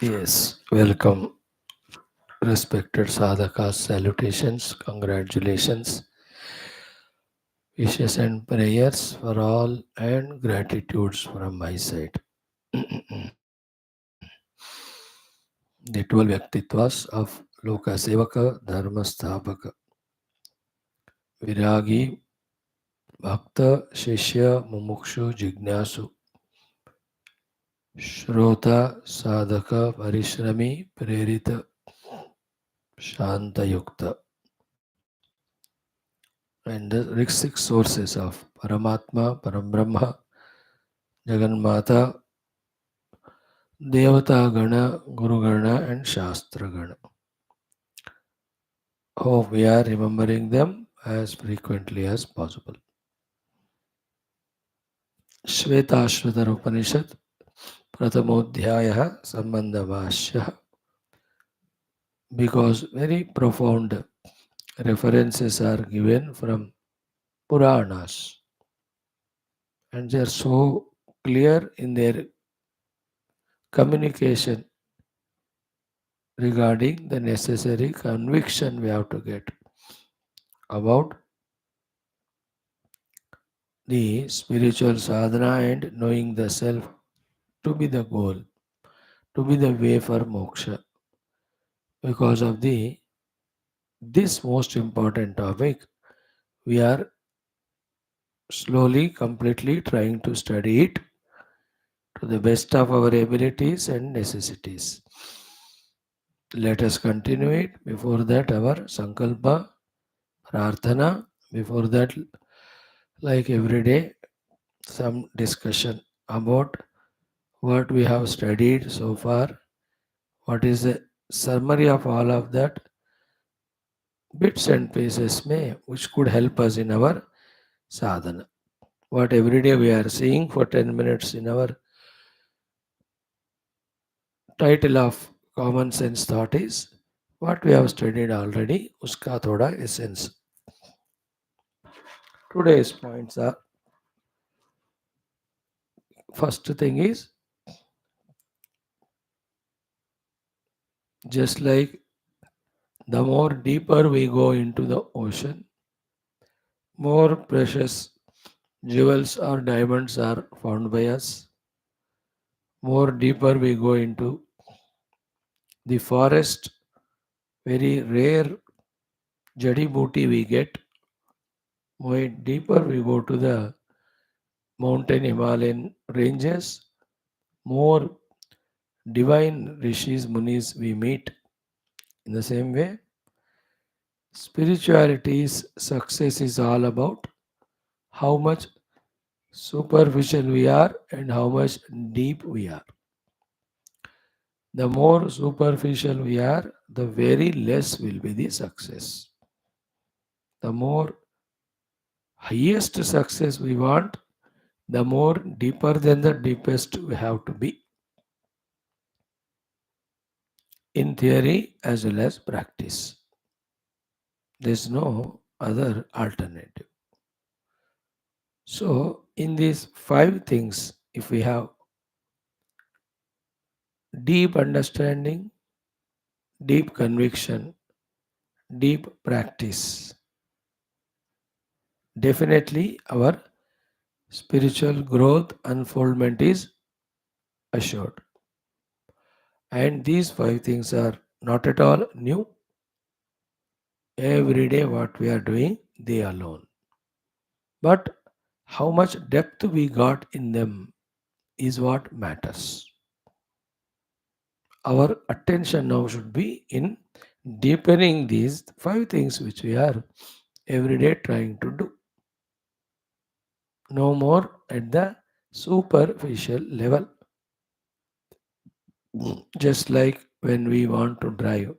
Yes, welcome, respected sadhakas, salutations, congratulations, wishes and prayers for all, and gratitudes from my side. The 12 Vyaktitvas of Loka Sevaka, Dharma Sthapaka, Viragi, Bhakta, Shishya, Mumukshu, Jignasu, Shrota, Sadhaka, Parishrami, Prerita, Shantayukta. And the six sources of Paramatma, Parabrahma, Jagannatha, Devata Gana, Guru Gana, and Shastra Gana. Hope we are remembering them as frequently as possible. Shwethashwathara Upanishad, Pratamodhyaya, Sambandha Bhashyam, because very profound references are given from Puranas and they are so clear in their communication regarding the necessary conviction we have to get about the spiritual sadhana and knowing the self to be the goal, to be the way for moksha. Because of the this most important topic, we are slowly, completely trying to study it to the best of our abilities and necessities. Let us continue it. Before that, our sankalpa, prarthana. Before that, like every day, some discussion about what we have studied so far, what is the summary of all of that, bits and pieces may, which could help us in our sadhana. What every day we are seeing for 10 minutes in our title of common sense thought is what we have studied already, uska thoda essence. Today's points are first thing is just like the more deeper we go into the ocean, more precious jewels or diamonds are found by us. More deeper we go into the forest, very rare jadi booty we get. More deeper we go to the mountain Himalayan ranges, more divine rishis, munis we meet. In the same way, spirituality's success is all about how much superficial we are and how much deep we are. The more superficial we are, the very less will be the success. The more highest success we want, the more deeper than the deepest we have to be in theory as well as practice. There is no other alternative. So, in these five things, if we have deep understanding, deep conviction, deep practice, definitely our spiritual growth unfoldment is assured. And these five things are not at all new. Every day, what we are doing, they alone. But how much depth we got in them is what matters. Our attention now should be in deepening these five things which we are every day trying to do. No more at the superficial level. Just like when we want to drive.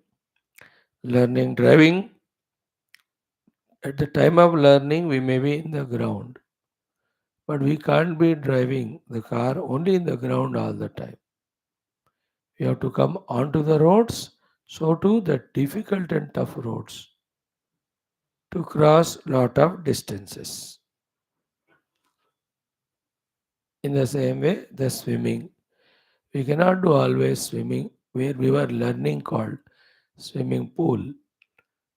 Learning driving, at the time of learning, we may be in the ground. But we can't be driving the car only in the ground all the time. We have to come onto the roads, so too the difficult and tough roads to cross lot of distances. In the same way, the swimming. We cannot do always swimming where we were learning called swimming pool.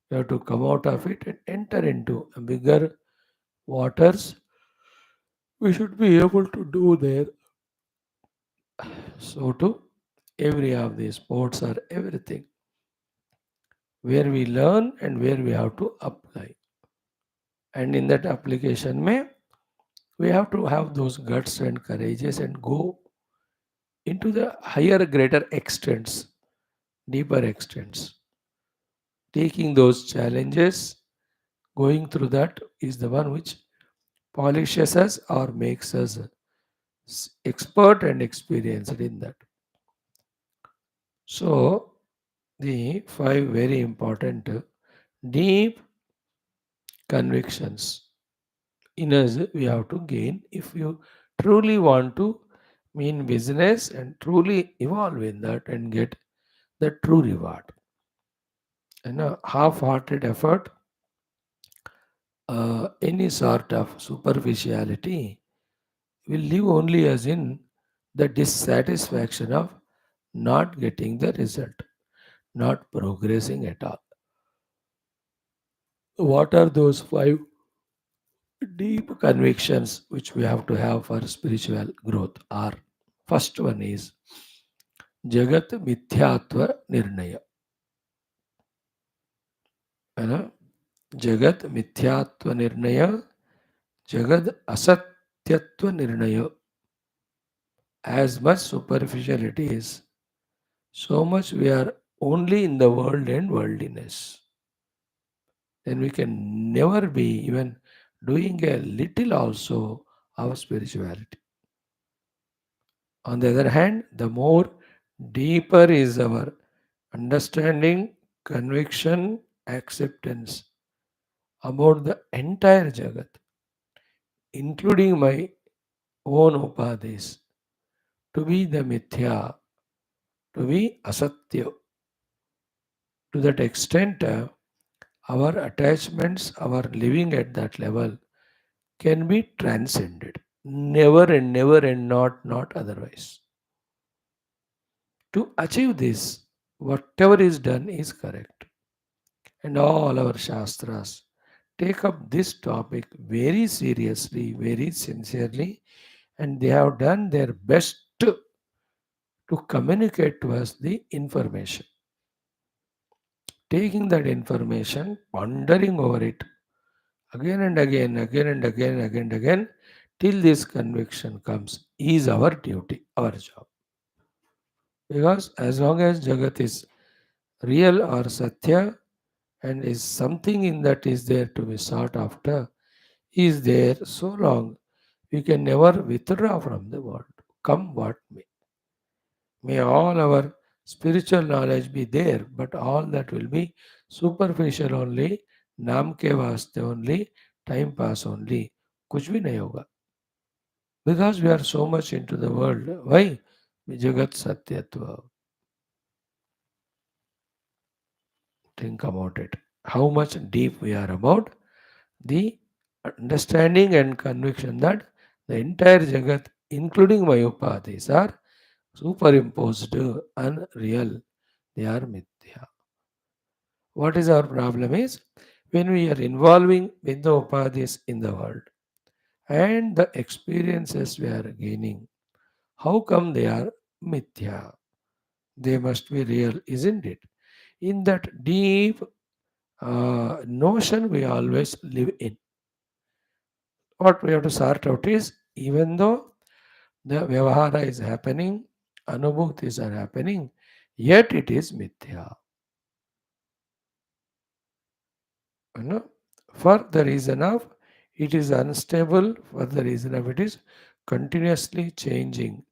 We have to come out of it and enter into a bigger waters. We should be able to do there. So too, every of these sports are everything where we learn and where we have to apply. And in that application, we have to have those guts and courageous and go into the higher, greater extents, deeper extents. Taking those challenges, going through that is the one which polishes us or makes us expert and experienced in that. So, the five very important deep convictions in us we have to gain if you truly want to mean business and truly evolve in that and get the true reward. And a half-hearted effort, any sort of superficiality will leave only as in the dissatisfaction of not getting the result, not progressing at all. What are those five deep convictions which we have to have for spiritual growth? Are first one is Jagat Mithyatva Nirnaya. है ना? Jagat Mithyatva Nirnaya, Jagad Asatyatva Nirnaya. As much superficiality is, so much we are only in the world and worldliness. Then we can never be even doing a little also of spirituality. On the other hand, the more deeper is our understanding, conviction, acceptance about the entire Jagat, including my own upadhis, to be the mithya, to be asatya. To that extent, our attachments, our living at that level can be transcended. Never and not otherwise. To achieve this, whatever is done is correct. And all our Shastras take up this topic very seriously, very sincerely, and they have done their best to communicate to us the information. Taking that information, pondering over it again and again, again and again, again and again, till this conviction comes, is our duty, our job. Because as long as Jagat is real or Satya and is something in that is there to be sought after, is there so long we can never withdraw from the world. Come what may. May all our spiritual knowledge be there, but all that will be superficial only, नाम के वास्ते only, time pass only. कुछ भी नहीं होगा. Because we are so much into the world. Why? Jagat Satyatva. Think about it. How much deep we are about the understanding and conviction that the entire Jagat, including my upadhis, are superimposed, unreal. They are mithya. What is our problem is when we are involving with the upadhis in the world and the experiences we are gaining, how come they are mithya? They must be real, isn't it? In that deep notion we always live in. What we have to sort out is even though the vyavahara is happening, anubhuktis are happening, yet it is mithya. You know, for the reason of it is unstable, for the reason of it is continuously changing,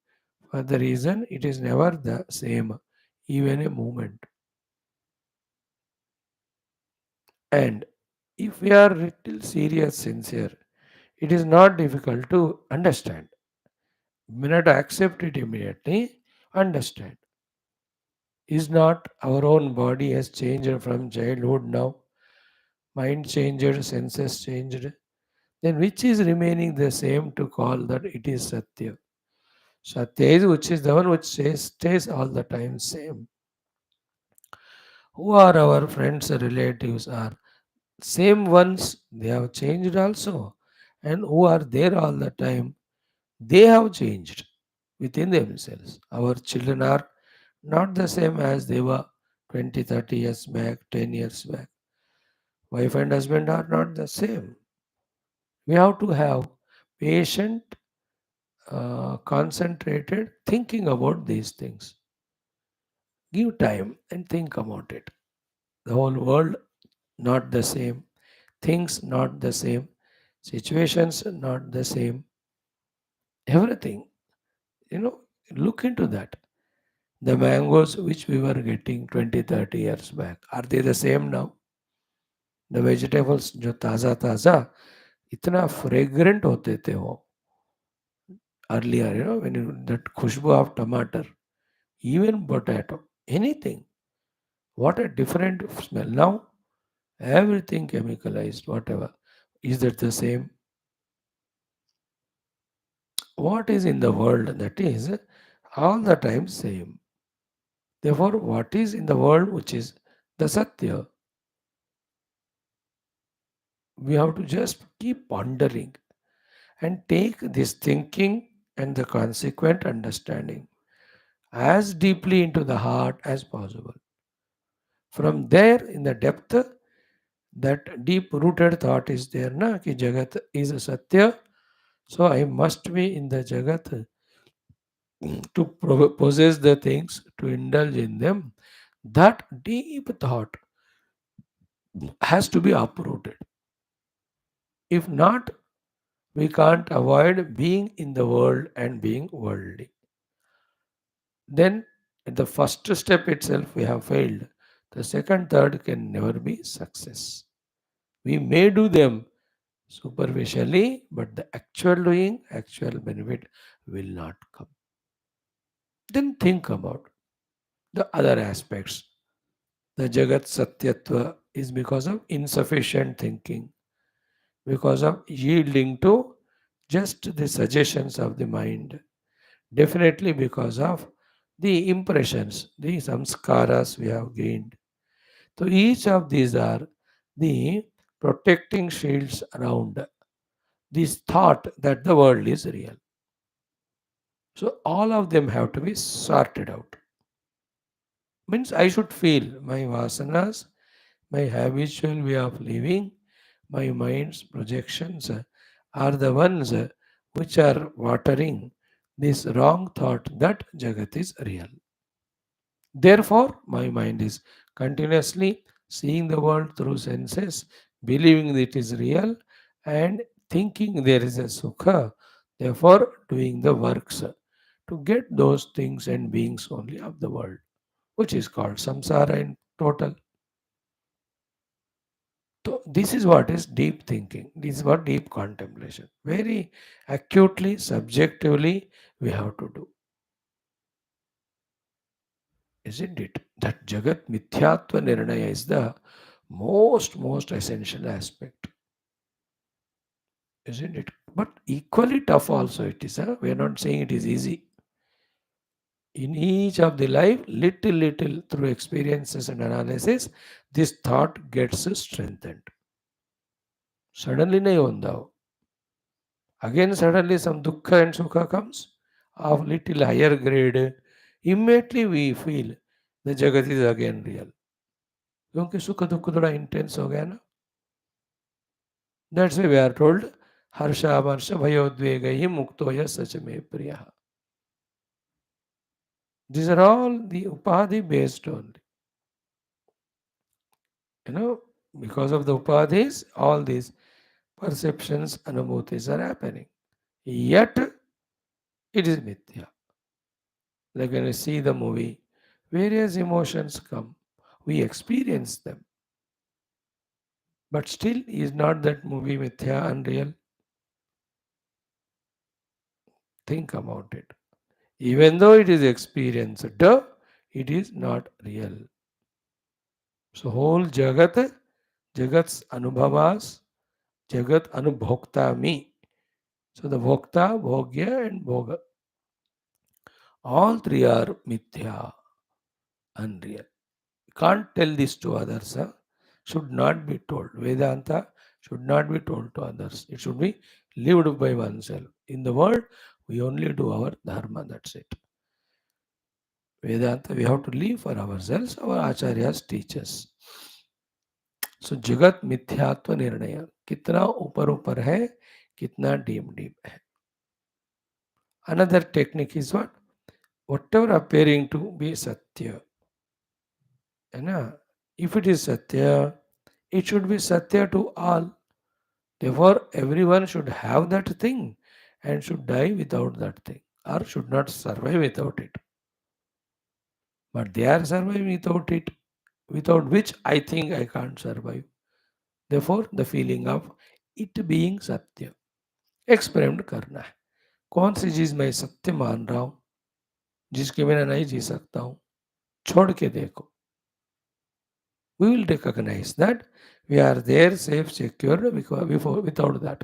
for the reason it is never the same, even a moment. And if we are little serious, sincere, it is not difficult to understand. We may not accept it immediately, understand. Is not our own body has changed from childhood now? Mind changed, senses changed. Then which is remaining the same to call that it is Satya? Satya is which is the one which stays all the time same. Who are our friends, relatives are same ones, they have changed also. And who are there all the time, they have changed within themselves. Our children are not the same as they were 20, 30 years back, 10 years back. Wife and husband are not the same. We have to have patient, concentrated thinking about these things. Give time and think about it. The whole world not the same, things not the same, situations not the same, everything. You know, look into that. The mangoes which we were getting 20, 30 years back, are they the same now? The vegetables जो ताज़ा ताज़ा इतना fragrant होते थे वो earlier, when you, that Khushboo of tomato, even potato, anything, what a different smell. Now everything chemicalized, whatever. Is that the same? What is in the world, that is all the time same. Therefore, what is in the world which is the Satya, we have to just keep pondering and take this thinking and the consequent understanding as deeply into the heart as possible. From there, in the depth, that deep rooted thought is there, na, ki Jagat is a Satya, so I must be in the Jagat to possess the things, to indulge in them. That deep thought has to be uprooted. If not, we can't avoid being in the world and being worldly. Then, at the first step itself, we have failed. The second, third can never be success. We may do them superficially, but the actual doing, actual benefit will not come. Then think about the other aspects. The Jagat Satyatva is because of insufficient thinking, because of yielding to just the suggestions of the mind, definitely because of the impressions, the samskaras we have gained. So each of these are the protecting shields around this thought that the world is real. So all of them have to be sorted out. Means I should feel my vasanas, my habitual way of living, my mind's projections are the ones which are watering this wrong thought that Jagat is real. Therefore, my mind is continuously seeing the world through senses, believing it is real, and thinking there is a sukha, therefore, doing the works to get those things and beings only of the world, which is called samsara in total. So, this is what is deep thinking. This is what deep contemplation. Very acutely, subjectively, we have to do. Isn't it? That Jagat Mithyatva Nirnaya is the most essential aspect. Isn't it? But equally tough also it is. Huh? We are not saying it is easy. In each of the life, little through experiences and analysis, this thought gets strengthened. Suddenly nahi honda ho. Again suddenly some dukkha and sukha comes of little higher grade. Immediately we feel the Jagat is again real. क्योंकि सुख दुख थोड़ा intense हो गया ना. That's why we are told harsha varsha bhayodvegahi muktoya sachame priya. These are all the upadhi based only. You know, because of the upadhis, all these perceptions, anubhutis are happening. Yet it is mithya. Like when we see the movie, various emotions come, we experience them. But still, is not that movie mithya unreal? Think about it. Even though it is experienced, it is not real. So whole Jagat, Jagat's Anubhavas, Jagat Anubhokta me. So the Bhokta, Bhogya and Bhoga. All three are mithya, unreal. Can't tell this to others. Huh? Should not be told. Vedanta should not be told to others. It should be lived by oneself. In the world, we only do our dharma. That's it. Vedanta, we have to live for ourselves. Our acharyas teach us. सो जगत मिथ्यात्व निर्णय कितना ऊपर ऊपर है कितना deep deep है another technique is whatever appearing to be satya है ना if it is satya it should be satya to all. Therefore, everyone should have that thing and should die without that thing or should not survive without it. But they are surviving without it, without which I think I can't survive. Therefore, the feeling of it being satya. Experiment करना है कौन सी चीज मैं सत्य मान रहा हूं जिसके बिना नहीं जी सकता हूं छोड़ के देखो we will recognize that we are there safe secure because before without that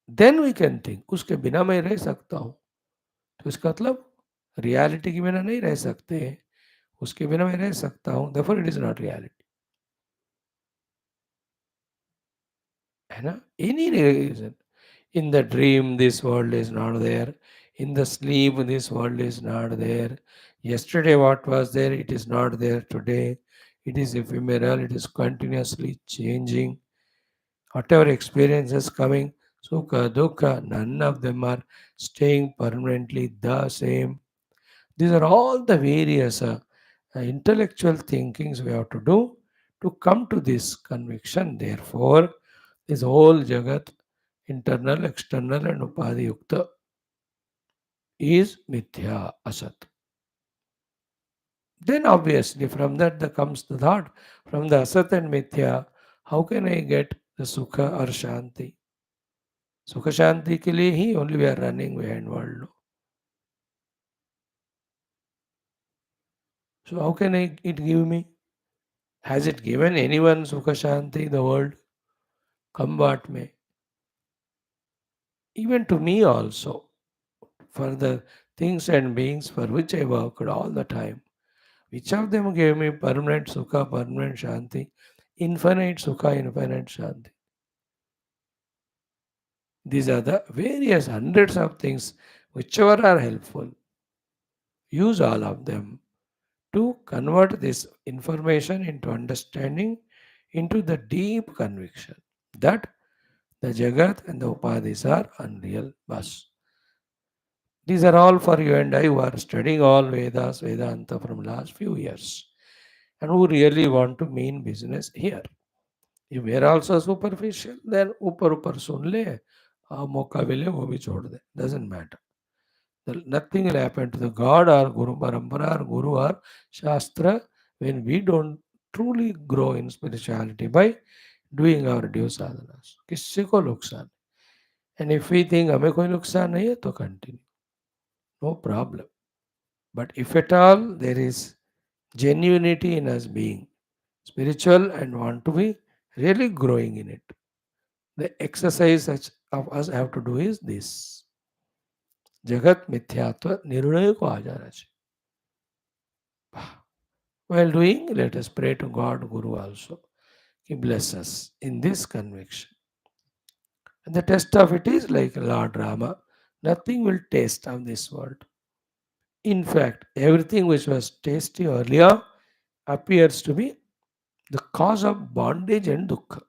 then we can think उसके बिना मैं रह सकता हूं तो इसका मतलब रियलिटी के बिना नहीं रह सकते उसके बिना मैं रह सकता हूं therefore it is not reality है ना any reason in the dream this world is not there in the sleep this world is not there yesterday what was there it is not there today it is ephemeral it is continuously changing whatever experiences coming sukha dukkha none of them are staying permanently the same these are all the various intellectual thinkings we have to do to come to this conviction therefore this whole jagat internal external and upadhi yukta is mithya asat. Then obviously from that there comes the thought from the asat and mithya, how can I get the sukha or shanti? Sukha shanti ke liye he only we are running behind world. No? So how can it give me? Has it given anyone sukha shanti the world? Come what may. Even to me also, for the things and beings for which I worked all the time. Which of them gave me permanent sukha, permanent shanti, infinite sukha, infinite shanti? These are the various hundreds of things, whichever are helpful. Use all of them to convert this information into understanding, into the deep conviction that the Jagat and the Upadhis are unreal. Bas. These are all for you and I who are studying all Vedas, Vedanta from last few years and who really want to mean business here. If we are also superficial, then ऊपर सुन ले मौका मिले वो भी छोड़ दे doesn't matter. Nothing will happen to the God or Guru Parampara or Guru or Shastra when we don't truly grow in spirituality by doing our due sadhanas. किसी को नुकसान and if we think हमें कोई नुकसान नहीं है तो continue. No problem. But if at all there is genuinity in us being spiritual and want to be really growing in it, the exercise such of us have to do is this. Jagat मिथ्यात्व निर्णय को आ जाना चाहिए. While doing, let us pray to God, Guru also. He bless us in this conviction. And the test of it is like Lord Rama. Nothing will taste of this world. In fact, everything which was tasty earlier appears to be the cause of bondage and dukkha.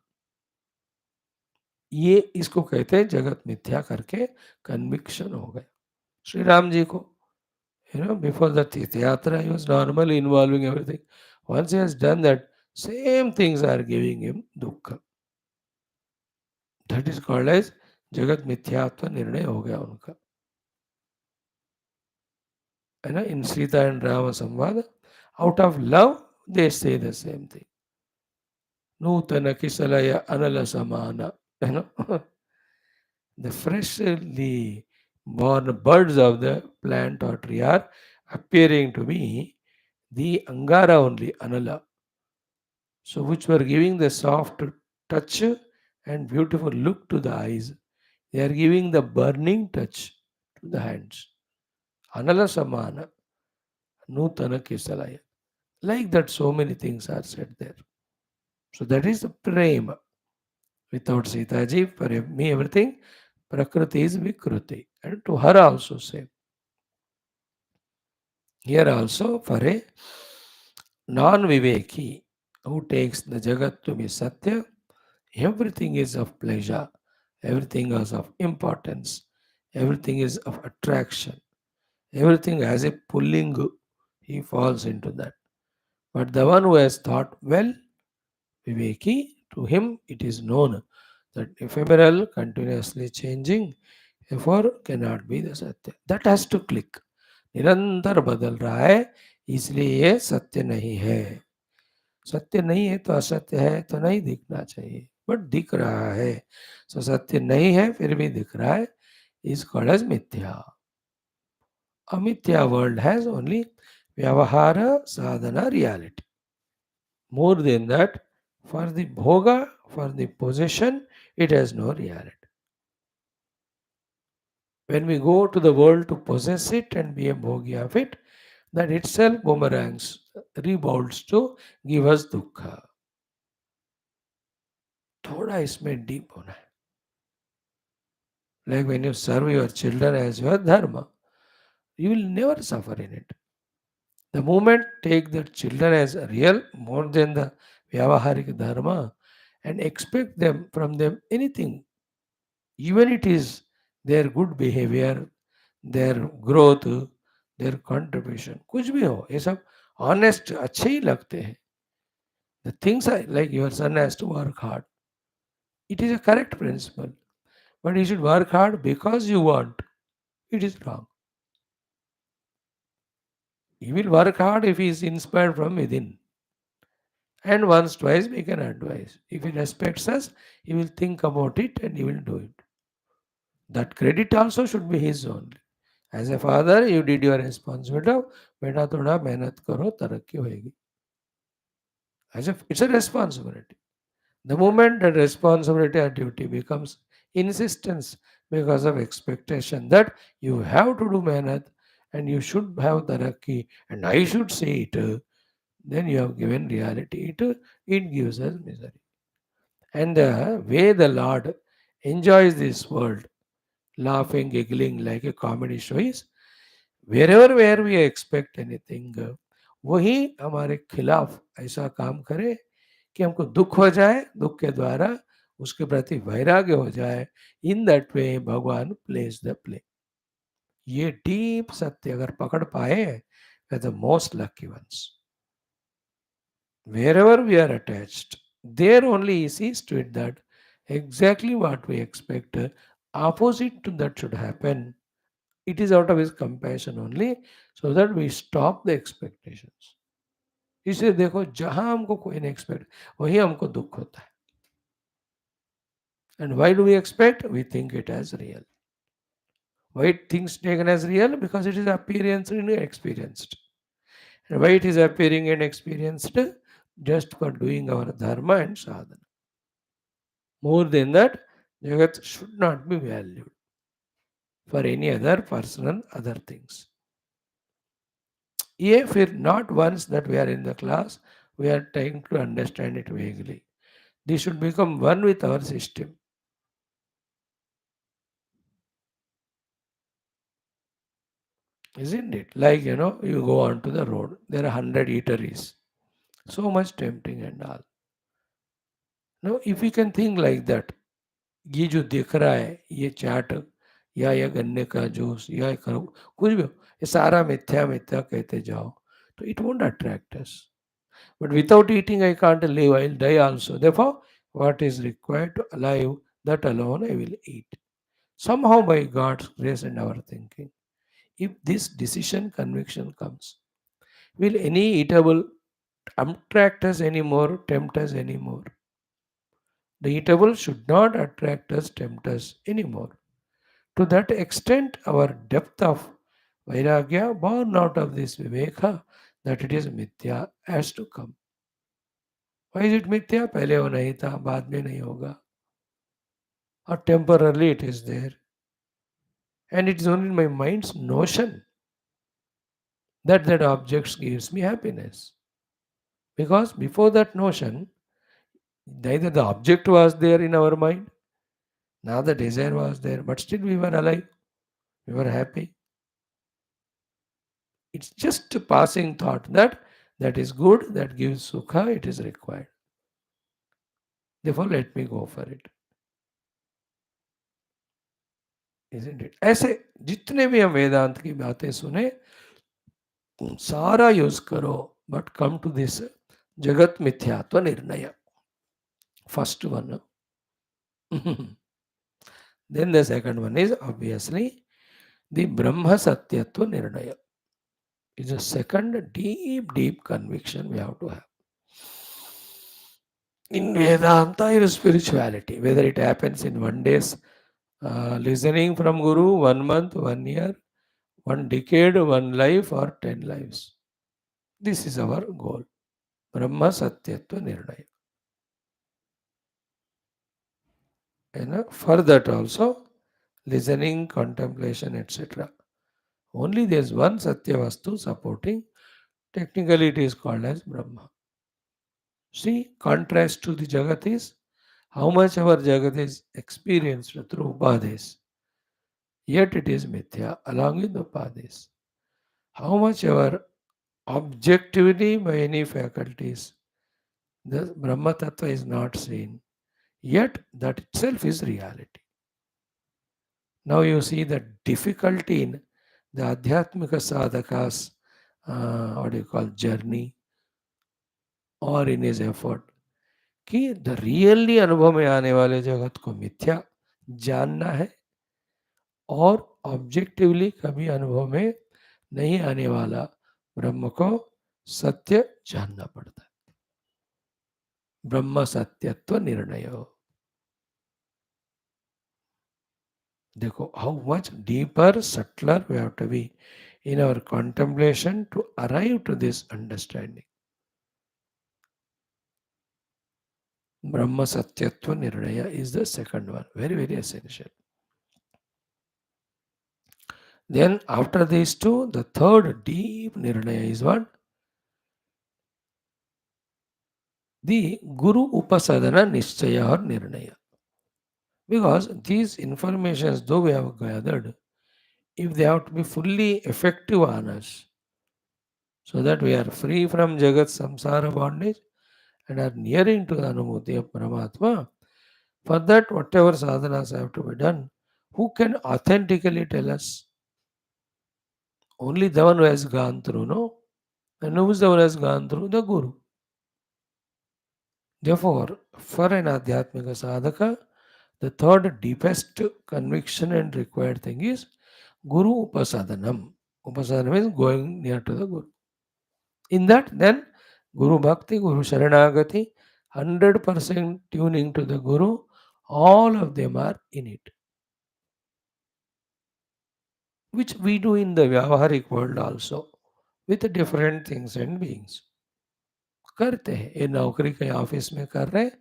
ये इसको कहते हैं जगत मिथ्या करके conviction हो गया श्री राम जी को before the Yatra he was normally involving everything once he has done that same things are giving him dukkha that is called as जगत मिथ्यात्व निर्णय हो गया उनका है ना in Sita and Rama संवाद out of love they say the same thing नूतन किसलय अनल समाना you know the freshly born birds of the plant or tree are appearing to be the angara only, anala. So, which were giving the soft touch and beautiful look to the eyes. They are giving the burning touch to the hands. Anala samana, nutana kisalaya. Like that, so many things are said there. So that is the prema. Without Sitaji, for me everything, Prakriti is Vikruti. And to her also say. Here also for a non-viveki who takes the Jagat to be Satya, everything is of pleasure, everything is of importance, everything is of attraction, everything has a pulling, he falls into that. But the one who has thought well, Viveki, to him it is known that ephemeral, continuously changing, therefore cannot be the Satya. That has to click. निरंतर बदल रहा है इसलिए ये सत्य नहीं है. सत्य नहीं है तो असत्य है तो नहीं दिखना चाहिए, बट दिख रहा है. सो सत्य नहीं है फिर भी दिख रहा है, इज कॉल्ड एज मिथ्या. अमिथ्या वर्ल्ड हैज ओनली व्यवहार साधना reality. More than that, for the bhoga, for the possession, it has no reality. When we go to the world to possess it and be a bhogi of it, that itself boomerangs, rebounds to give us dukkha. थोड़ा इसमें deep होना है. Like when you serve your children as your dharma, you will never suffer in it. The moment take the children as real more than the vyavaharik dharma and expect them from them anything, even it is their good behavior, their growth, their contribution, कुछ भी हो, ये सब honest अच्छे ही लगते हैं. The things are like your son has to work hard. It is a correct principle, but he should work hard because you want. It is wrong. He will work hard if he is inspired from within. And once, twice, we can advise. If he respects us, he will think about it and he will do it. That credit also should be his only. As a father, you did your responsibility. बेटा थोड़ा मेहनत करो तरक्की होएगी. As if it's a responsibility. The moment that responsibility or duty becomes insistence because of expectation that you have to do mehnat and you should have tarakki and I should say it, then you have given reality. It gives us misery. And the way the Lord enjoys this world, laughing, giggling like a comedy show is wherever where we expect anything, वही हमारे खिलाफ ऐसा काम करे कि हमको दुख हो जाए, दुख के द्वारा उसके प्रति वैराग्य हो जाए. इन दैट वे भगवान प्लेस द प्ले. ये डीप सत्य अगर पकड़ पाए way the most lucky ones. Wherever we are attached, there only he sees to it that exactly what we expect, opposite to that should happen. It is out of his compassion only, so that we stop the expectations. इसलिए देखो जहां हमको कोई नहीं expect वही हमको दुख होता है. And why do we expect? We think it as real. Why things taken as real? Because it is appearance and experienced. And why it is appearing and experienced? Just for doing our dharma and sadhana. More than that, Jagat should not be valued for any other personal other things. ये फिर not once that we are in the class, we are trying to understand it vaguely. This should become one with our system. Isn't it? Like, you go onto the road, there are 100 eateries. So much tempting and all. Now, if we can think like that, ये जो दिख रहा है, ये चाट या ये गन्ने का जूस या ये कुछ भी हो, ये सारा मिथ्या मिथ्या कहते जाओ, तो it won't attract us. But without eating, I can't live, I'll die also. Therefore, what is required to alive, that alone I will eat. Somehow, by God's grace and our thinking, if this decision conviction comes, will any eatable attract us anymore, tempt us anymore? The eatable should not attract us, tempt us anymore. To that extent, our depth of vairagya, born out of this viveka, that it is mithya, has to come. Why is it mithya? पहले वो नहीं था, बाद में नहीं होगा. Or temporarily it is there. And it is only my mind's notion. that object gives me happiness. Because before that notion, neither the object was there in our mind, now the desire was there, but still we were alive, we were happy. It's just a passing thought that that is good, that gives sukha, it is required. Therefore, let me go for it. Isn't it? ऐसे जितने भी हम वेदांत की बातें सुने सारा use करो, but come to this जगत मिथ्यात्व निर्णय, first one. Then the second one is obviously the Brahma Satyatva Nirnaya. Is a second deep conviction we have to have. In Vedanta, in spirituality, whether it happens in 1 day's listening from Guru, 1 month, 1 year, 1 decade, 1 life, or 10 lives. This is our goal. Brahma Satyatva Nirnaya. And for that also, listening, contemplation, etc. Only there is one Satya Vastu supporting. Technically, it is called as Brahma. See, contrast to the Jagat is how much our Jagat is experienced through Upadhis, yet it is Mithya along with Upadhis. How much our objectively by any faculties, the Brahma Tattva is not seen, yet that itself is reality. Now you see the difficulty in the Adhyatmika Sadhaka's what do you call journey or in his effort कि the really अनुभव में आने वाले जगत को मिथ्या जानना है और ऑब्जेक्टिवली कभी अनुभव में नहीं आने वाला ब्रह्म को सत्य जानना पड़ता है. ब्रह्म सत्यत्व निर्णय. देखो how much deeper subtler we have to be in our contemplation to arrive to this understanding. Brahma Satyatva Nirnaya is the second one, very, very essential. Then after these two, the third deep Nirnaya is what? The Guru Upasadana Nishchaya or Nirnaya. Because these informations, though we have gathered, if they have to be fully effective on us, so that we are free from Jagat Samsara bondage and are nearing to the Anumuti of Paramatma, for that whatever sadhanas have to be done, who can authentically tell us? Only the one who has gone through, no? And who is the one who has gone through? The Guru. Therefore, for an Adhyatmika sadhaka, the third deepest conviction and required thing is Guru Upasadanam. Upasadana means going near to the Guru. In that, then Guru Bhakti, Guru Sharanagati, 100% tuning to the Guru, all of them are in it. Which we do in the Vyavaharik world also, with different things and beings. करते हैं ये नौकरी के office में कर रहे हैं,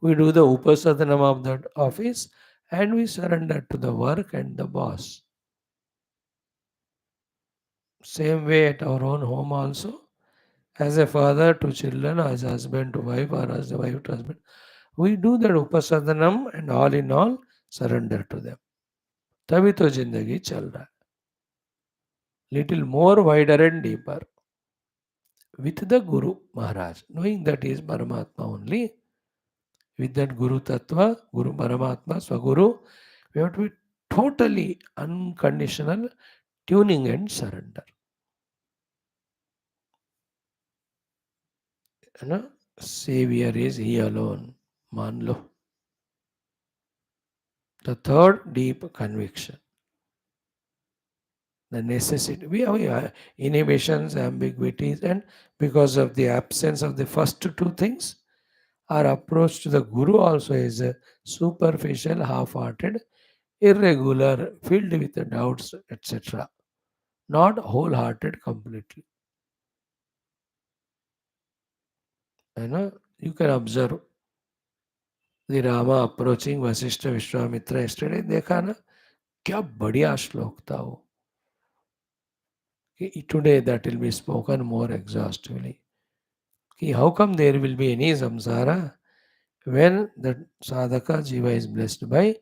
we do the upasadanam of that office and we surrender to the work and the boss. Same way at our own home also, as a father to children, as husband to wife, or as a wife to husband, we do that upasadanam and all in all surrender to them. तभी तो जिंदगी चल रहा है. Little more wider and deeper with the Guru Maharaj, knowing that he is Paramatma only. With that Guru Tattva, Guru Paramatma, Swaguru, we have to be totally unconditional tuning and surrender. You know, Savior is He alone. मान लो. The third deep conviction. The necessity. We have inhibitions, ambiguities, and because of the absence of the first two things, our approach to the Guru also is superficial, half-hearted, irregular, filled with doubts, etc. Not wholehearted completely. You can observe the Rama approaching Vasishtha Vishwamitra yesterday. देखा ना क्या बढ़िया श्लोक था वो. Today that will be spoken more exhaustively. How come there will be any samsara when the sadhaka jiva is blessed by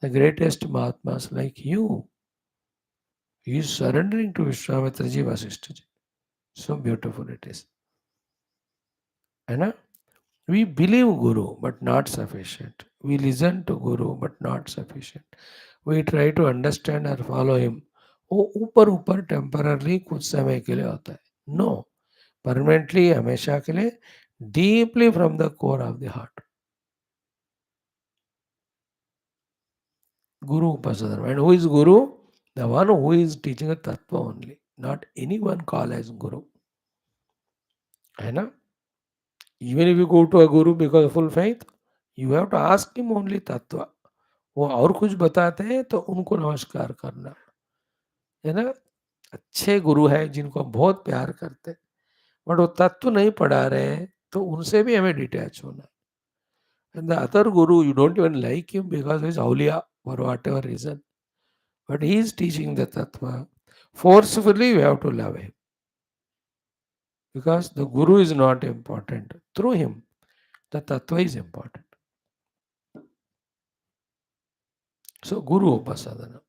the greatest Mahatmas like you? He is surrendering to Vishwamitra ji, Vasishtha ji. So beautiful it is. And we believe Guru but not sufficient. We listen to Guru but not sufficient. We try to understand or follow him. वो ऊपर ऊपर temporarily कुछ समय के लिए होता है. No, permanently हमेशा के लिए, deeply from the core of the heart. Guru Upasadharma. And who is Guru? The one who is teaching a tattva only, not anyone called as Guru. है ना? Even if you go to a Guru because of full faith, you have to ask him only tattva. वो और कुछ बताते हैं तो उनको नमस्कार करना, है ना? अच्छे गुरु हैं जिनको हम बहुत प्यार करते हैं, बट वो तत्व नहीं पढ़ा रहे हैं तो उनसे भी हमें डिटैच होना है. And the other guru, you don't even like him because he's awliya for whatever reason, but he is teaching the tattva. Forcefully, we have to love him because the guru is not important. Through him, the tattva is important. So, Guru Upasadana,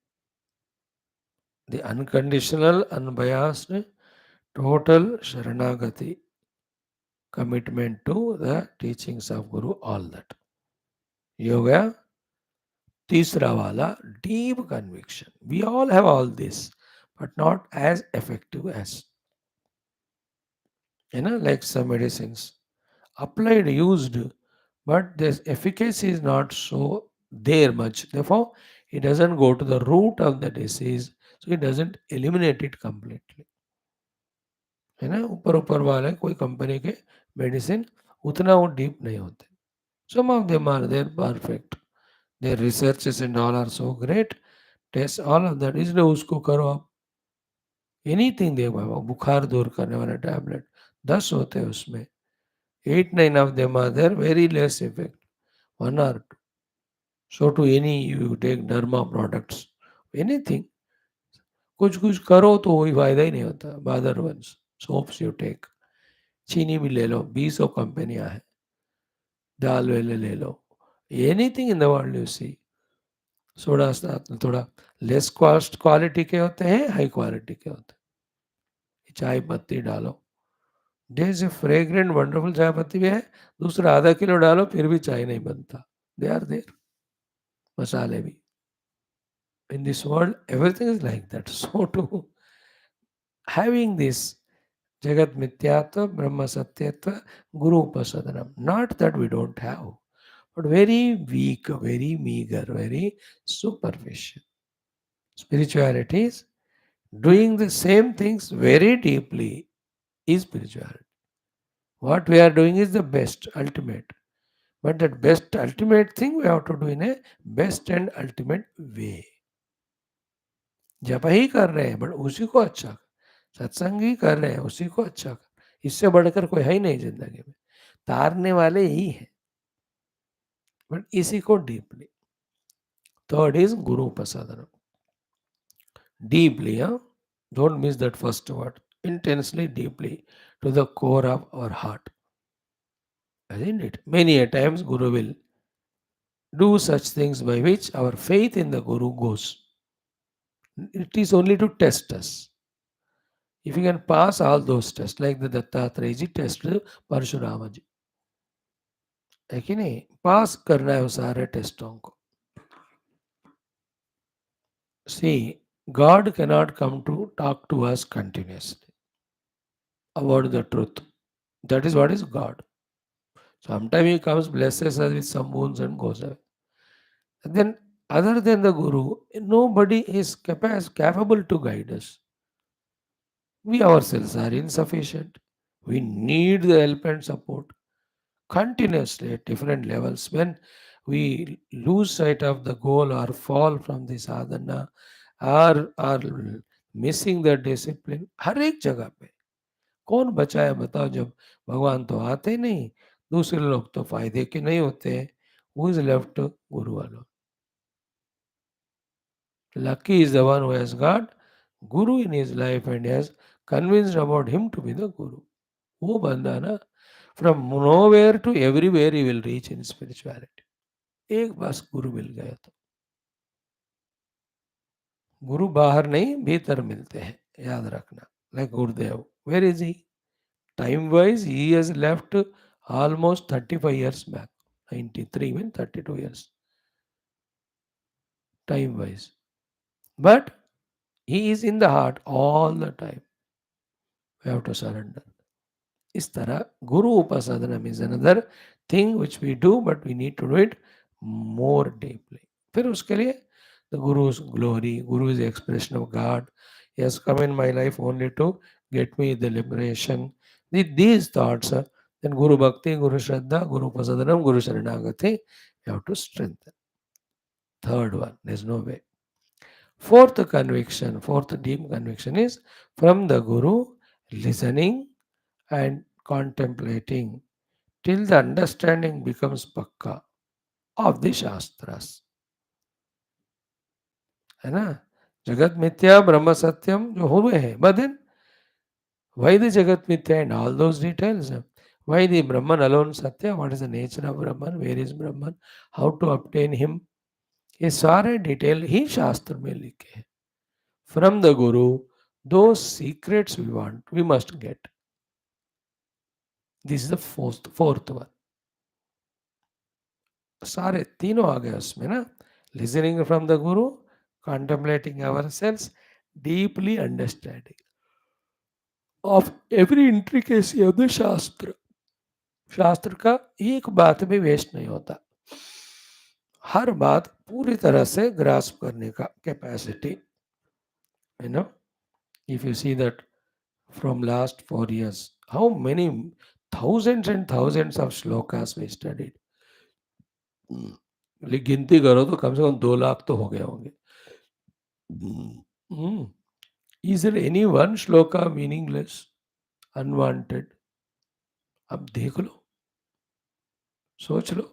the unconditional, unbiased, total Sharanagati, commitment to the teachings of Guru, all that. Yoga, तीसरा वाला, deep conviction. We all have all this, but not as effective as, like some medicines. Applied, used, but the efficacy is not so there much. Therefore, it doesn't go to the root of the disease, so it doesn't eliminate it completely. है ना, ऊपर ऊपर वाले कोई company के medicine उतना वो deep नहीं होते. Some of them are there perfect. Their researches and all are so great. Test all of that. इसलिए उसको करो आप. एनीथिंग दे बाबा, बुखार दूर करने वाला टैबलेट 10 होते हैं उसमें. 8-9 of them are there, very less effect. 1 or 2. So to any, you take derma products, anything. कुछ कुछ करो तो कोई फायदा ही नहीं होता. बादर वंस सोप्स यू टेक, चीनी भी ले लो, 20 कंपनियां हैं, दाल वेले ले लो, anything in the world you see. Soda थोड़ा लेस कॉस्ट क्वालिटी के होते हैं, हाई क्वालिटी के होते हैं. चाय पत्ती डालो, जैसे फ्रेग्रेंट वंडरफुल चाय पत्ती भी है, दूसरा आधा किलो डालो फिर भी चाय नहीं बनता. They are there. मसाले भी. In this world, everything is like that. So too, having this Jagat Mithyatva, Brahma Satyatva, Guru Upasadanam. Not that we don't have, but very weak, very meager, very superficial. Spirituality is doing the same things very deeply is spirituality. What we are doing is the best, ultimate. But that best, ultimate thing we have to do in a best and ultimate way. जप ही कर रहे हैं but उसी को अच्छा कर, सत्संग ही कर रहे हैं उसी को अच्छा कर. इससे बढ़कर कोई है ही नहीं जिंदगी में. तारने वाले ही हैं, बट इसी को डीपली. थर्ड इज गुरु उपासना. Deeply, don't miss that first word. Intensely, deeply, to the core of our heart. Isn't it? Many a times Guru will do such things by which our faith in the Guru goes. It is only to test us. If you can pass all those tests, like the Dattatreya ji tested Parshurama ji, है कि नहीं? पास करना है वो सारे टेस्टों को. See, God cannot come to talk to us continuously about the truth. That is what is God. Sometimes He comes, blesses us with some wounds and goes away. And then, other than the Guru, nobody is capable to guide us. We ourselves are insufficient. We need the help and support continuously at different levels. When we lose sight of the goal or fall from the sadhana or are missing the discipline, हर एक जगह पे कौन बचाए बताओ. जब भगवान तो आते नहीं, दूसरे लोग तो फायदे के नहीं होते. Who is left? Guru alone. Lucky is the one who has got Guru in his life and has convinced about him to be the Guru. वो बंदा ना from nowhere to everywhere he will reach in spirituality. एक बस गुरु मिल गया तो गुरु बाहर नहीं भीतर मिलते हैं, याद रखना. Like Gurudev, where is he? Time wise he has left almost 35 years back. 93 mean 32 years time wise. But he is in the heart all the time. We have to surrender. इस तरह गुरु उपासना means another thing which we do but we need to do it more deeply. फिर उसके लिए the guru's glory, Guru is the expression of God. He has come in my life only to get me the liberation. With these thoughts, then Guru Bhakti, Guru Shraddha, Guru Upasadanam, Guru Sharanagati, you have to strengthen. Third one, there's no way. Fourth conviction, fourth deep conviction is from the Guru, listening and contemplating till the understanding becomes pakka of the Shastras. है ना? जगत मिथ्या ब्रह्म सत्यम जो हुए हैं, but then why the jagat mithya and all those details? Why the Brahman alone satya? What is the nature of Brahman? Where is Brahman? How to obtain him? ये सारे detail ही शास्त्र में लिखे हैं. From the Guru, those secrets we want, we must get. This is the fourth one. सारे तीनों आ गए उसमें ना. Listening from the Guru, contemplating ourselves, deeply understanding of every intricacy of the शास्त्र. शास्त्र का एक बात भी वेस्ट नहीं होता. हर बात पूरी तरह से ग्रास्प करने का capacity. You know, if you see that from last 4 years, how many thousands and thousands of shlokas we studied. गिनती करो तो कम से कम 2 लाख तो हो गए होंगे. Is there any one shloka meaningless, unwanted? अब देख लो, सोच लो.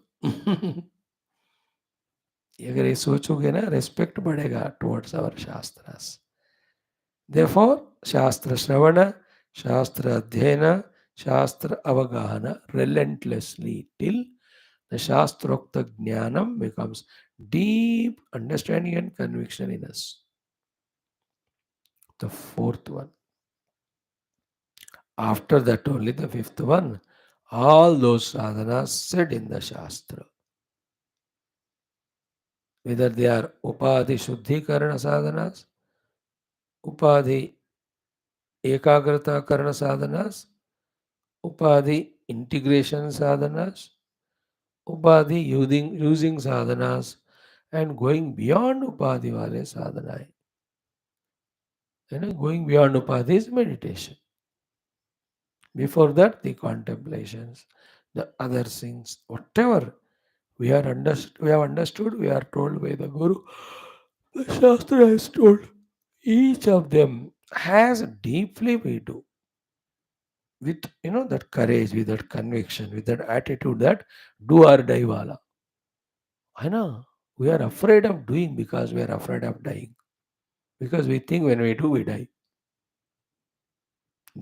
अगर ये सोचोगे ना, रेस्पेक्ट बढ़ेगा टुवर्ड्स आवर शास्त्रास. देयरफॉर शास्त्र श्रवण, शास्त्र अध्ययन, शास्त्र अवगाहन relentlessly till the शास्त्रोक्त ज्ञानम becomes deep understanding and conviction in us. The fourth one. After that only the fifth one. All those sadhanas said in the Shastra, whether they are upadhi shuddhikarana sadhanas, upadhi ekagrata karana sadhanas, upadhi integration sadhanas, upadhi using sadhanas, and going beyond upadhi wale sadhana. Going beyond upadhi is meditation. Before that, the contemplations, the other things, whatever we have understood, we are told by the Guru, the Shastra has told. Each of them has deeply we do. With that courage, with that conviction, with that attitude that do or die wala. I know. We are afraid of doing because we are afraid of dying. Because we think when we do, we die.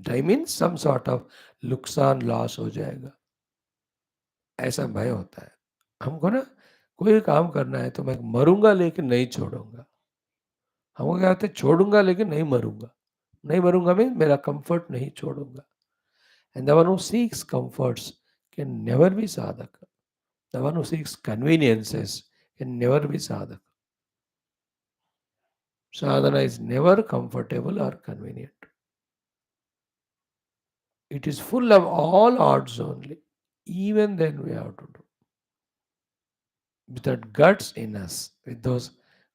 Die means some sort of नुकसान loss हो जाएगा, ऐसा भय होता है हमको ना. कोई काम करना है तो मैं मरूंगा लेकिन नहीं छोड़ूंगा. हमको क्या होता है, छोड़ूंगा लेकिन नहीं मरूंगा. नहीं मरूंगा मीन मेरा कंफर्ट नहीं छोड़ूंगा. And the one who seeks comforts can never be sadhaka. The one who seeks conveniences can never be sadhaka. Sadhana is never comfortable or convenient. It is full of all odds only. Even then we have to do. With that guts in us, with those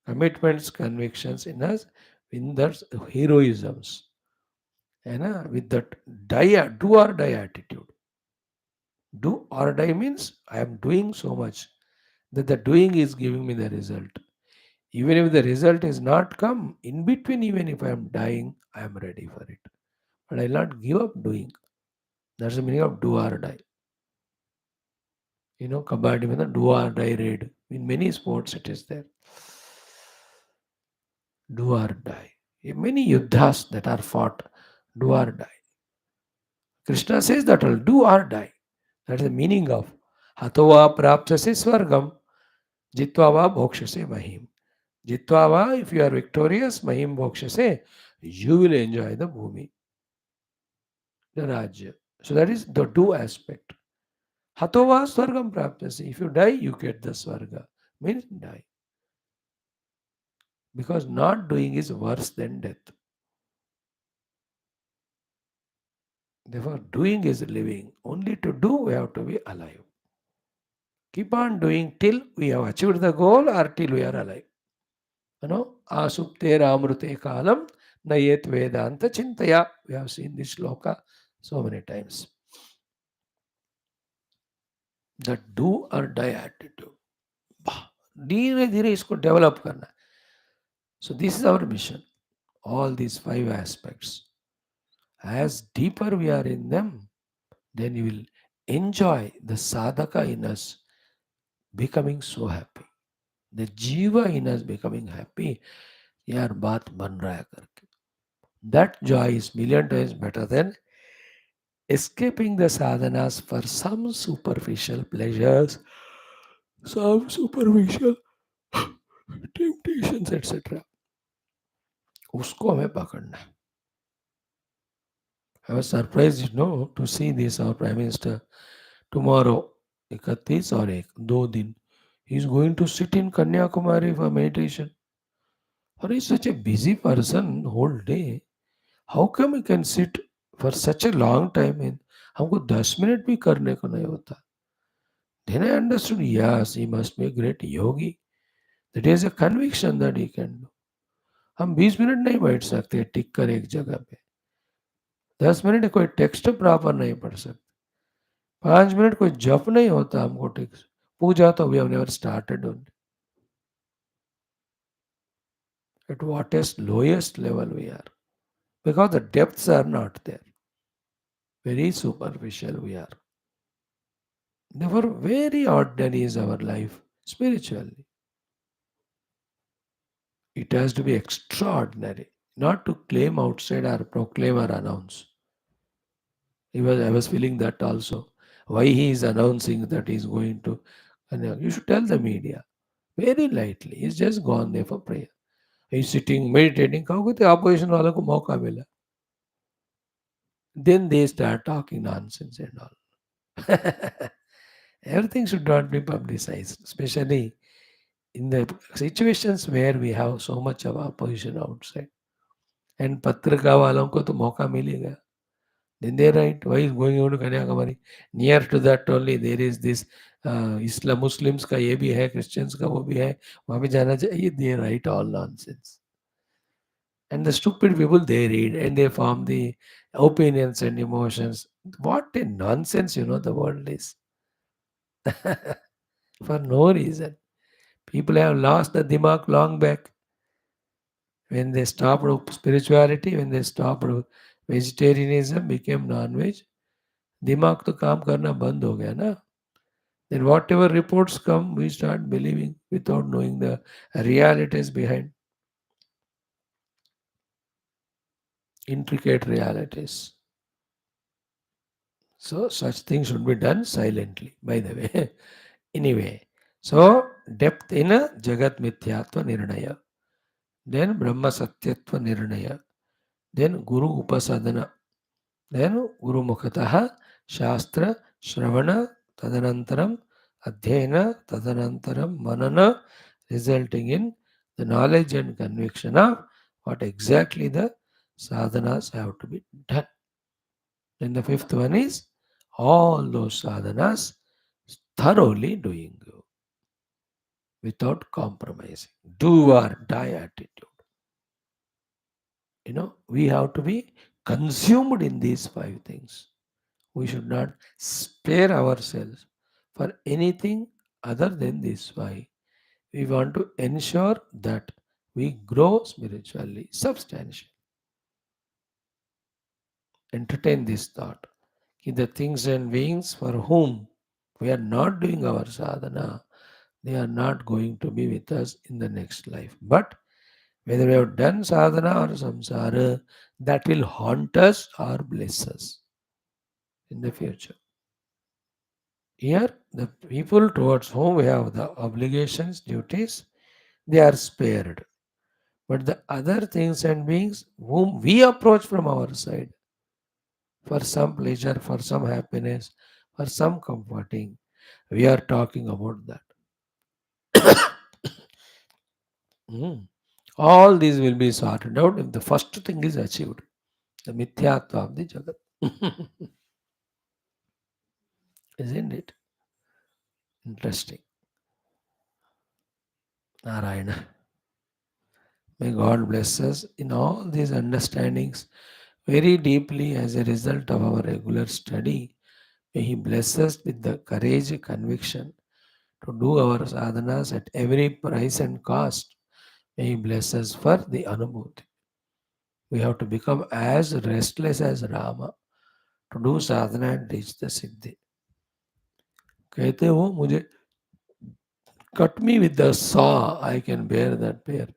commitments, convictions in us, with those heroisms, and with that do or die attitude. Do or die means I am doing so much that the doing is giving me the result. Even if the result is not come, in between, even if I am dying, I am ready for it. But I will not give up doing. That's the meaning of do or die. Kabaddi means do or die raid. In many sports it is there. Do or die. Many yuddhas that are fought, do or die. Krishna says that will do or die. That's the meaning of Hatova prapchase swargam, jitva va bhokshase mahim. Jitva va, if you are victorious, mahim bhokshase, you will enjoy the bhumi, the rajya. So that is the do aspect. Hatova swargam prapchase. If you die, you get the swarga. Means die. Because not doing is worse than death. Therefore, doing is living. Only to do, we have to be alive. Keep on doing till we have achieved the goal or till we are alive. Asupte Ramrute Kalam Nayet Vedanta Chintaya. We have seen this sloka so many times. The do or die attitude. धीरे धीरे इसको develop करना. So this is our mission. All these 5 aspects. As deeper we are in them, then you will enjoy the sadhaka in us becoming so happy. The jiva in us becoming happy. यार बात बन रहा है करके. That joy is million times better than escaping the sadhanas for some superficial pleasures, some superficial temptations, etc. उसको हमें पकड़ना है. I was surprised, to see this, our Prime Minister, tomorrow, 31 और 2 दिन, he is going to sit in Kanyakumari for meditation. Or he is such a busy person whole day. How come he can sit for such a long time? हमको 10 minute भी करने को नहीं होता. Then I understood, yes, he must be a great yogi. That is a conviction that he can do. हम 20 minute नहीं बैठ सकते टिक कर एक जगह पे. 10 मिनट कोई टेक्स्ट प्रॉपर नहीं पढ़ सकते. 5 मिनट कोई जप नहीं होता हमको टेक्स्ट. पूजा तो we have never started on. At what is lowest level we are. Because the depths are not there. Very superficial we are. Therefore, very ordinary is our life spiritually. It has to be extraordinary, not to claim outside or proclaim or announce. I was feeling that also. Why he is announcing that he is going to, and you should tell the media very lightly. He's just gone there for prayer. He's sitting, meditating. How could the opposition वालों को मौका मिला? Then they start talking nonsense and all. Everything should not be publicized, especially in the situations where we have so much of opposition outside. And पत्रिका वालों को तो मौका मिल ही गया. Then they write, why is going on to Kanyakumari? Near to that only there is this Islam Muslims का ये भी है, Christians का वो भी है, वहाँ भी जाना चाहिए. They write all nonsense. And the stupid people, they read and they form the opinions and emotions. What a nonsense, the world is. For no reason. People have lost the dimag long back. When they stopped spirituality, when they stopped vegetarianism, became non-veg, दिमाग तो काम करना बंद हो गया ना. Then whatever reports come, we start believing without knowing the realities behind. Intricate realities. So such things should be done silently, by the way. Anyway, so depth in a Jagat Mithyatva Nirnaya. Then Brahma Satyatva Nirnaya. Then Guru Upasadana. Then Guru Mukhataha Shastra Shravana Tadanantaram Adhyayana Tadanantaram Manana, resulting in the knowledge and conviction of what exactly the sadhanas have to be done. Then the 5th one is all those sadhanas thoroughly doing without compromising. Do or die attitude. We have to be consumed in these 5 things. We should not spare ourselves for anything other than this 5. We want to ensure that we grow spiritually, substantially. Entertain this thought. The things and beings for whom we are not doing our sadhana, they are not going to be with us in the next life. But Whether we have done sadhana or samsara, that will haunt us or bless us in the future. Here, the people towards whom we have the obligations, duties, they are spared. But the other things and beings whom we approach from our side for some pleasure, for some happiness, for some comforting, we are talking about that. Hmm. All these will be sorted out if the first thing is achieved, the mithyatva of the Jagat. Isn't it? Interesting. Narayana. May God bless us in all these understandings very deeply as a result of our regular study. May He bless us with the courage, conviction to do our sadhanas at every price and cost. May He bless us for the anubhuti. We have to become as restless as Rama to do sadhana and reach the siddhi. कहते हो मुझे cut me with the saw, I can bear that pain.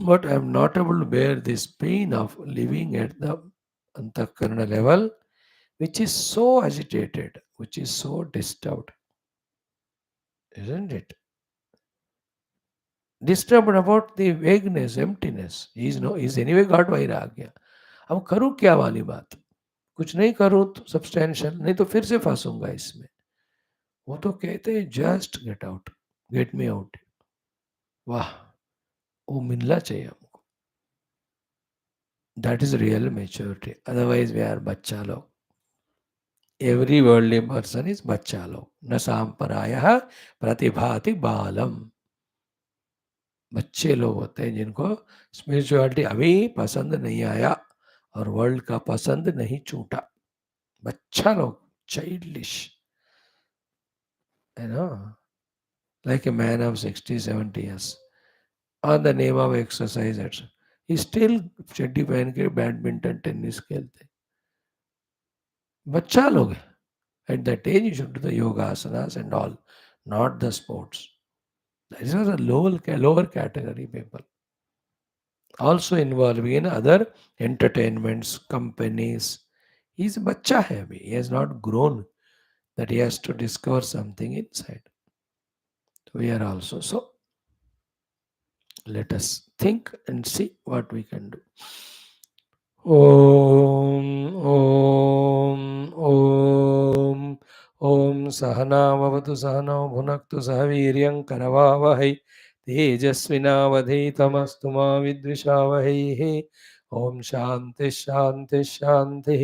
But I am not able to bear this pain of living at the antakarana level, which is so agitated, which is so disturbed, isn't it? Disturbed about the vagueness, emptiness. He is no, is anyway got vairagya. अब करूँ क्या वाली बात? कुछ नहीं करूँ तो substantial, नहीं तो फिर से फंसूंगा इसमें. वो तो कहते हैं just get out, get me out. वाह, वो मिलना चाहिए हमको. That is real maturity. Otherwise we are बच्चा लोग. एवरी वर्ल्डली पर्सन इज बच्चा लोग. न सांपरायः प्रतिभाति बालम. बच्चे लोग होते हैं जिनको स्पिरिचुअलिटी अभी पसंद नहीं आया और वर्ल्ड का पसंद नहीं छूटा. बच्चा लोग, childish, you know, like a man of 60, 70 years, on the name of exercise, etc. He still चड्डी पहन के बैडमिंटन टेनिस खेलते. बच्चा लोग है. At that age, you should do the yoga asanas and all, not the sports. These are the lower category people. Also involving in other entertainments, companies. He's a bacha hai abhi. He has not grown that he has to discover something inside. So we are also. So let us think and see what we can do. ॐ ॐ ॐ ॐ सहनाववतु सहनौ भुनक्तु सह वीर्यं करवावहै तेजस्विनावधीतमस्तु मा विद्विषावहैः. ॐ शान्तिः शान्तिः शान्तिः.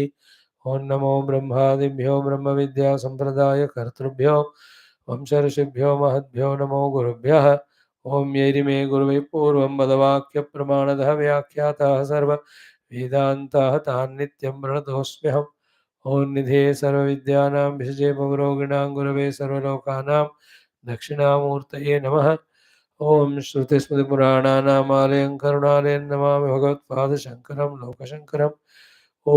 ॐ नमो ब्रह्मादिभ्यो ब्रह्मविद्यासम्प्रदायकर्तृभ्यो वंशऋषिभ्यो महद्भ्यो नमो गुरुभ्यः. ॐ यैरिमे गुरुवे पूर्वं वदवाक्यप्रमाणतः व्याख्यातः सर्व वेदान्तः तान् नित्यं प्रणतोऽस्म्यहम्. ॐ निधे सर्वविद्यानां विषजे भवरोगिणां गुरवे सर्वलोकानां दक्षिणामूर्तये नमः. ॐ श्रुतिस्मृतिपुराणानामालयं करुणालयं नमामि भगवत्पादशङ्करं लोकशङ्करम्. ॐ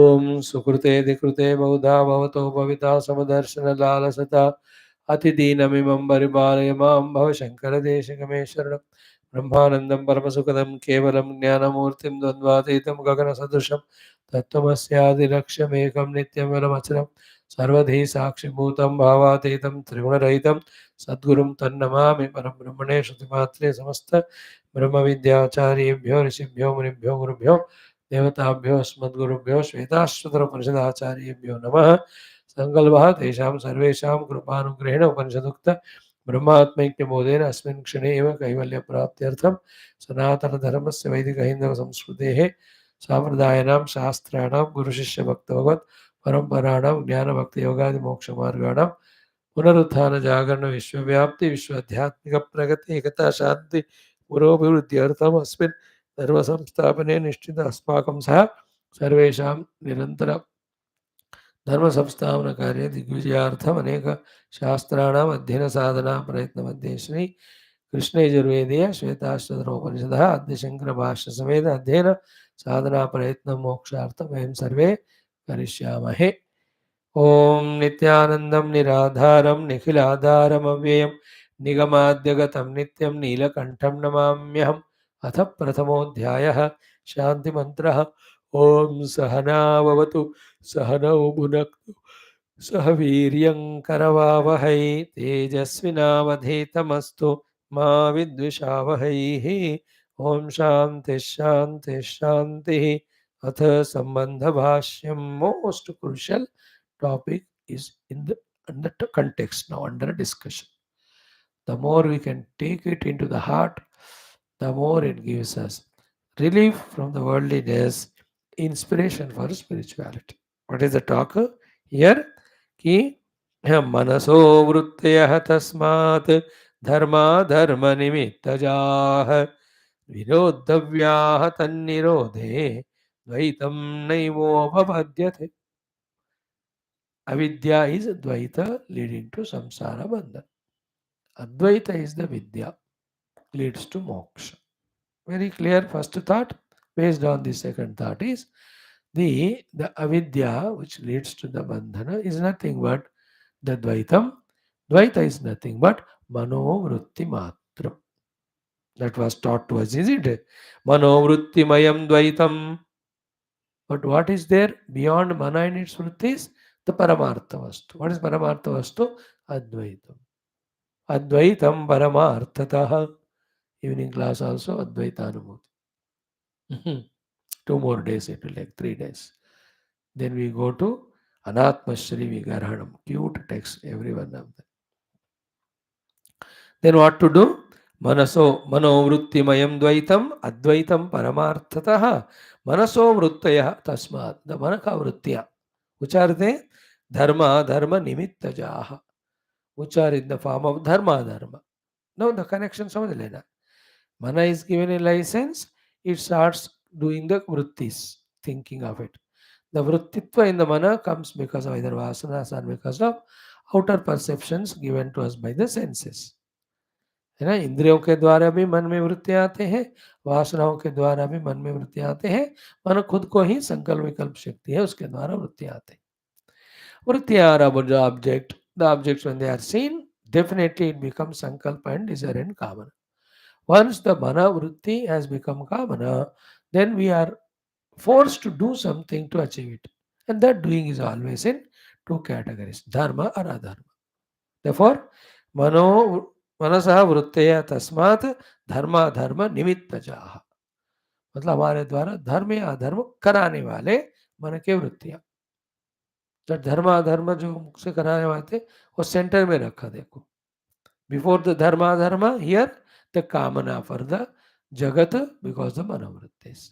सुकृतेऽधिकृते बहुधा भवतो भविता समदर्शनलालसता अतिदीनमिमं परिपालय मां भवशङ्करदेशिकमे शरणम्. ब्रह्मानन्दं परमसुखदं केवलं ज्ञानमूर्तिं द्वन्द्वातीतं गगनसदृशं तत्त्वमस्यादिलक्ष्यमेकं नित्यमलमचलं सर्वधी साक्षिभूतं भावातीतं त्रिगुणरहितं सद्गुरुं तन्नमामि परब्रह्मणे श्रुतिमात्रे समस्त ब्रह्मविद्याचार्येभ्यो ऋषिभ्यो मुनिभ्यो गुरुभ्यो देवताभ्यो अस्मद्गुरुभ्यो श्वेताश्वतरोपनिषदाचार्येभ्यो नमः. सङ्कल्पः तेषां सर्वेषां कृपानुग्रहेण उपनिषदुक्त ब्रह्मात्मैक्यबोधेन अस्मिन् क्षणे एव कैवल्यप्राप्त्यर्थं सनातनधर्मस्य वैदिकहिन्दवसंस्कृतेः साम्प्रदायिनां शास्त्राणां गुरुशिष्यभक्तभगवत् परम्पराणां ज्ञानभक्तियोगादिमोक्षमार्गाणां पुनरुत्थानजागरण विश्वव्याप्ति विश्वाध्यात्मिकप्रगति एकता शान्ति पुरोभिवृद्ध्यर्थम् अस्मिन् धर्मसंस्थापने निश्चित अस्माकं सह सर्वेषां निरन्तर धर्म संस्थापन कार्य दिग्विजयार्थम अनेक शास्त्राणाम अध्ययन साधना प्रयत्न मध्ये श्री कृष्ण यजुर्वेदीय श्वेताश्वतरोपनिषद आद्य शंकर भाष्य समेत अध्ययन साधना प्रयत्न मोक्षार्थम वयं सर्वे करिष्यामहे. ओम नित्यानंदं निराधारं निखिलाधारम् अव्ययं निगमाद्यगतं नित्यं नीलकण्ठं नमाम्यहम्. अथ प्रथमोऽध्यायः शान्तिमन्त्रः। ॐ सहनाववतु सहनौ भुनक्तु सह वीर्यं करवावहै तेजस्विनावधीतमस्तु मा विद्विषावहैः। ॐ शान्तिः शान्तिः शान्तिः। अथ सम्बन्धभाष्यं most crucial topic is in the under context now under discussion. The more we can take it into the heart, the more it gives us relief from the worldliness, inspiration for spirituality. What is the talk here? Ki manaso vruttayah tasmat dharma dharma nimittajah virodhavyah tannirodhe dvaitam naivopavadyate. Avidya is dvaita leading to samsara bandhan. Advaita is the vidya, leads to moksha. Very clear first thought. Based on the second thought is the avidya which leads to the bandhana is nothing but the dvaitam. Dvaita is nothing but manovrutti matram. That was taught to us, isn't it? Manovrutti mayam dvaitam. But what is there beyond mana and its vrittis? The paramartha vastu. What is paramartha vastu? Advaitam. Advaitam paramarthatah. Evening class also Advaita Anubhuti. 2 more days it will take, 3 days. Then we go to Anatma Shri Vigarhanam. Cute text, every one of them. Then what to do? Manaso manovrutti mayam dvaitam advaitam paramarthataha manaso vruttaya tasmat. The manaka vruttiya. Which are they? Dharma dharma nimittajaha. Which are in the form of dharma dharma. Now the connection समझ लेना. Mana is given a license, it starts doing the vrittis, thinking of it. The vrittitva in the mana comes because of either vasanas or because of outer perceptions given to us by the senses. है ना, इंद्रियों के द्वारा भी मन में वृत्ति आते हैं, वासनाओं के द्वारा भी मन में वृत्ति आते हैं, मन खुद को ही संकल्प विकल्प शक्ति है, उसके द्वारा वृत्ति आते हैं. वृत्ति are about the object. The objects when they are seen, definitely it becomes sankalpa and desire and kamana. Once the mana vritti has become kamana, then we are forced to do something to achieve it. And that doing is always in 2 categories, dharma or adharma. Therefore, मनसः वृत्तया तस्मात् धर्म अधर्म निमित्तजाः. मतलब हमारे द्वारा धर्म या अधर्म कराने वाले मन के वृत्तियां. तो धर्म अधर्म जो मुख से कराने वाले थे वो सेंटर में रखा. देखो, बिफोर द धर्म अधर्म, here the kamana for the jagat because the manavrittis.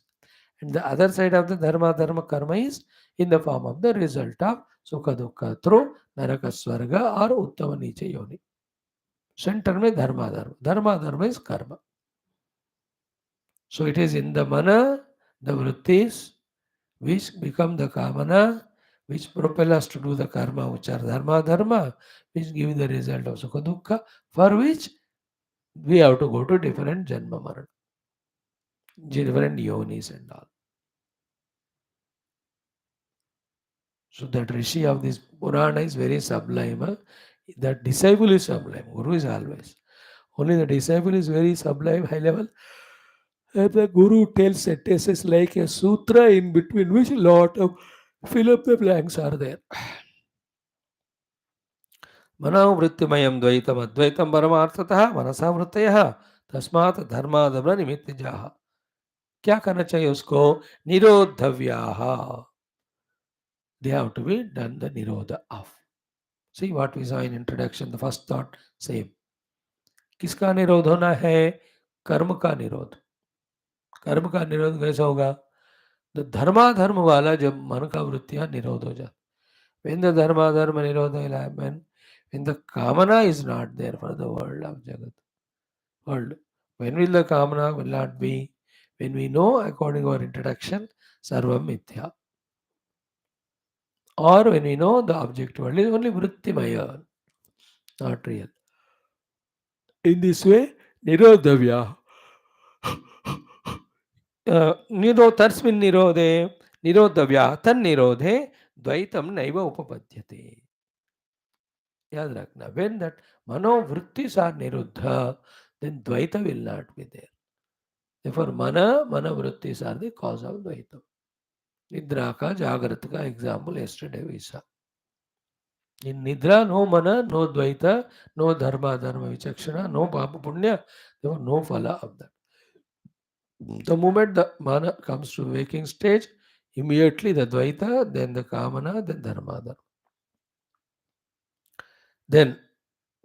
And the other side of the dharma dharma karma is in the form of the result of sukha dukkha through naraka swarga or uttama nicha yoni. Center mein dharma dharma is karma. So it is in the mana, the vrittis which become the kamana, which propel us to do the karma, which are dharma, which give the result of sukha dukkha, for which we have to go to different janma marana, different yonis and all. So that Rishi of this Purana is very sublime. That disciple is sublime. Guru is always. Only the disciple is very sublime, high level. And the Guru tells sentences like a sutra in between which a lot of fill up the blanks are there. Mana vrittimayam dvaitam advaitam paramarthatah manasa vrittayah tasmat dharma dharma nimittijaha. क्या करना चाहिए उसको? निरोधव्याः. They have to be done the nirodha of. See what we saw in introduction, the first thought, same. किसका निरोध होना है? कर्म का निरोध. कर्म का निरोध कैसा होगा? The धर्माधर्म वाला जब मन का वृत्तियां निरोध हो जाए. When the dharma nirodha will happen, when the kamana is not there for the world of Jagat. World. When will the kamana will not be? When we know, according to our introduction, sarvam mithya. Or when we know the object world is only vrittimaya, not real. In this way, nirodhavya. तस्मिन् निरोधे निरोधव्या तन्निरोधे द्वैतम नैव उपपद्यते. याद रखना, when that manोवृत्तिस are niruddha, then dvaita will not be there. Therefore, mana vrittis are the cause of Dvaitam. Nidra ka, Jagrata ka example yesterday we saw. In Nidra, no mana, no Dvaita, no dharma vichakshana, no papa punya, there was no phala of that. The moment the mana comes to waking stage, immediately the Dvaita, then the Kamana, then dharma. Then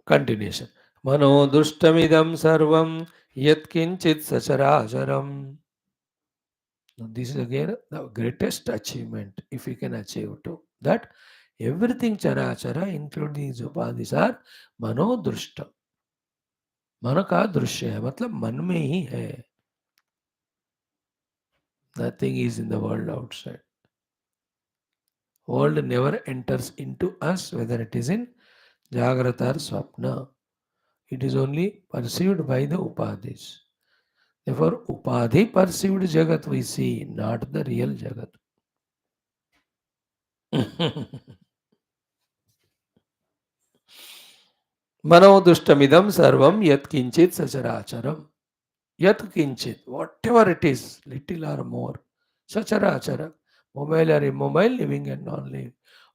continuation. Mano dushtamidam sarvam yat kinchit sacharacharam. Now this is again the greatest achievement if we can achieve to that everything charachara including these upadhis are mano drushtam. मन का दृश्य है मतलब मन में ही है. Nothing is in the world outside. World never enters into us whether it is in jagrata or swapna. It is only perceived by the upadhis. Therefore, upadhi perceived jagat we see, not the real jagat. Manodustamidam sarvam yat kinchit sacharacharam. Yat kinchit, whatever it is, little or more, sacharacharam, mobile or immobile, living and non-living,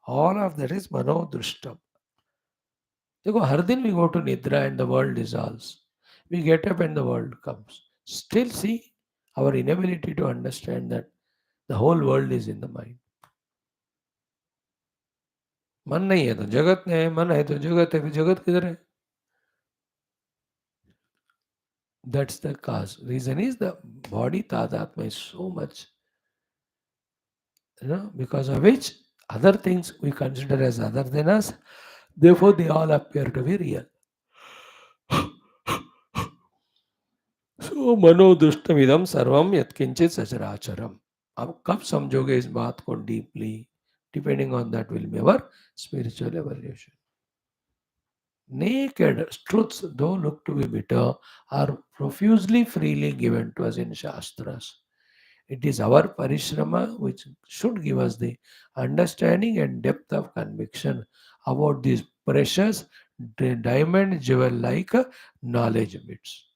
all of that is manodrushtam. देखो हर दिन we go to nidra and the world dissolves. We get up and the world comes. Still see our inability to understand that the whole world is in the mind. मन नहीं है तो जगत नहीं है, मन है तो जगत है, फिर जगत किधर है? That's the cause. Reason is the body tadatma is so much, because of which other things we consider as other than us, therefore they all appear to be real. So मनोदृष्टमिदम सर्वम यत्किंचित सचराचरम. अब कब समझोगे इस बात को deeply? Depending on that will be our spiritual evolution. Naked truths, though look to be bitter, are profusely freely given to us in Shastras. It is our parishrama which should give us the understanding and depth of conviction about these precious diamond jewel like knowledge bits.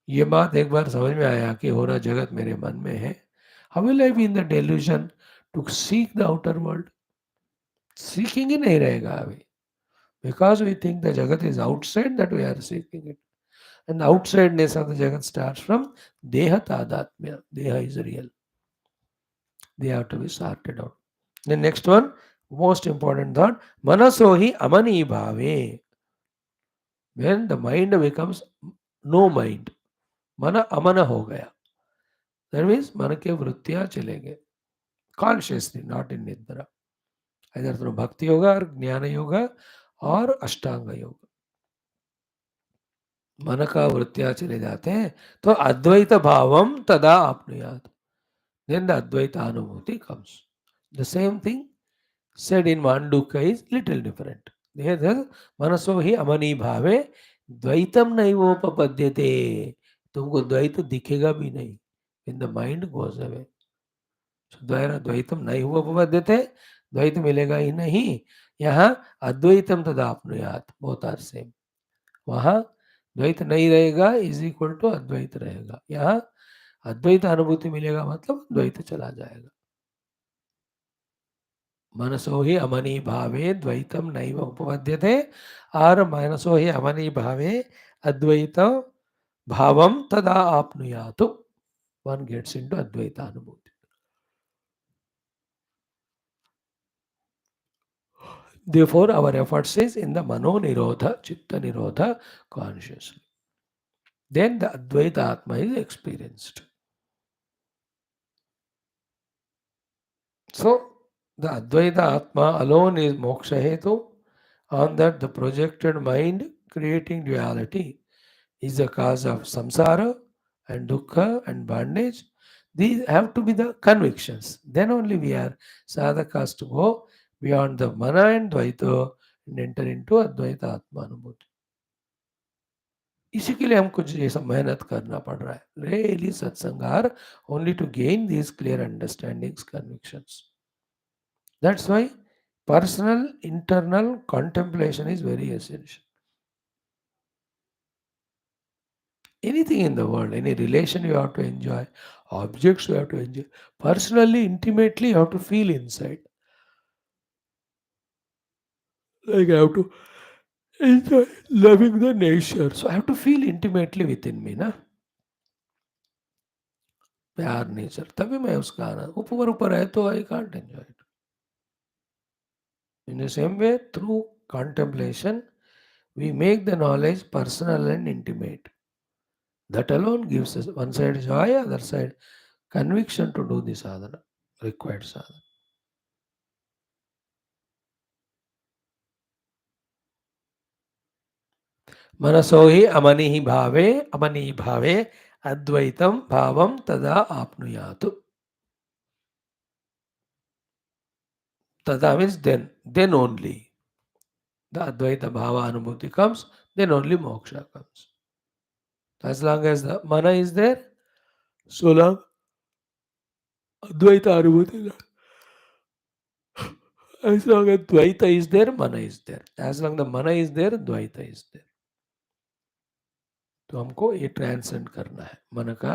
ये बात एक बार समझ में आया कि हो रहा जगत मेरे मन में है. How will I be in the delusion to seek the outer world? Seeking ही नहीं रहेगा अभी. Because we think the Jagat is outside, that we are seeking it. And the outsideness of the Jagat starts from Deha Tadatmya. Deha is real. They have to be sorted out. The next one, most important thought, Manasohi Amani Bhave. When the mind becomes no mind, Mana Amana ho gaya. That means मन के वृत्तियां चले गए. Consciously, not in Nidra. Either through Bhakti Yoga or Jnana Yoga or Ashtanga Yoga. मन का वृत्तियां चले जाते हैं तो अद्वैत भावम तदा आपनुयात. Then the Advaita Anubhuti comes. The same thing said in Mandukya is little different. Here the manaso hi amani bhave द्वैतम नैवोपपद्यते. तुमको द्वैत दिखेगा भी नहीं. When the mind goes away. So द्वैतम नैवोपपद्यते, द्वैत मिलेगा ही नहीं. यहाँ अद्वैतम तदा आपनुयात. Both are same. वहां द्वैत नहीं रहेगा इज इक्वल टू अद्वैत रहेगा. यहाँ अद्वैत अनुभूति मिलेगा मतलब द्वैत चला जाएगा. मनसो ही अमनी भावे द्वैतम नैव उपपद्यते और मनसो ही अमनी भावे अद्वैत भावम तदा आपनुयातु. One gets into अद्वैत अनुभूति. Therefore our effort is in the mano nirodha, chitta nirodha consciously. Then the Advaita Atma is experienced. So the Advaita Atma alone is moksha hetu. On that the projected mind creating duality is the cause of samsara and dukkha and bondage. These have to be the convictions. Then only we are sadhakas to go beyond the mana and dvaita and enter into Advaita Atma Anubhuti. इसी के लिए हमको ये सब मेहनत करना पड़ रहा है. Really सत्संगार only to gain these clear understandings, convictions. That's why personal internal contemplation is very essential. Anything in the world, any relation you have to enjoy, objects you have to enjoy. Personally, intimately, you have to feel inside. Like I have to enjoy loving the nature. So I have to feel intimately within me, ना प्यार nature तभी मैं उसका आनंद ऊपर ऊपर है तो I can't enjoy it in the same way through contemplation we make the knowledge personal and intimate. That alone gives us one side joy, other side conviction to do the sadhana, required sadhana. मनसो हि अमनी भावे अद्वैतम भावम तदा आपनुयातु. Tada means then only the Advaita Bhava Anubhuti comes, then only moksha comes. As long as the mana is there, so long Advaita Anubhuti. As long as Dvaita is there, mana is there. As long the mana is there, Dvaita is there. तो हमको ये transcend करना है मन का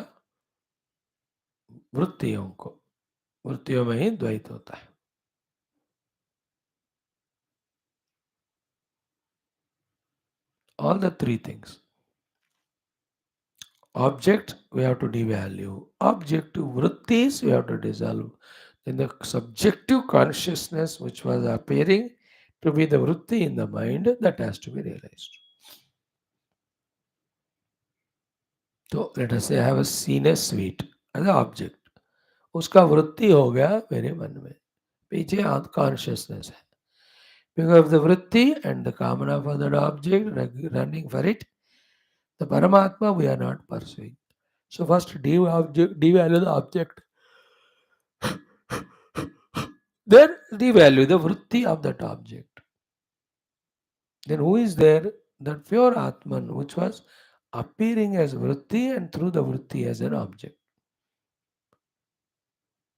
वृत्तियों को. वृत्तियों में ही द्वैत होता है. All the three things. Object we have to devalue. Objective vrittis we have to dissolve. Then the subjective consciousness which was appearing to be the vritti in the mind, that has to be realized. So let us say I have seen a sweet as an object. उसका वृत्ति हो गया मेरे मन में. पीछे consciousness है. Because of the vritti and the kamana for that object, running for it, the Paramatma we are not pursuing. So first devalue the object. Then devalue the vritti of that object. Then who is there? That pure Atman, which was appearing as vritti and through the vritti as an object.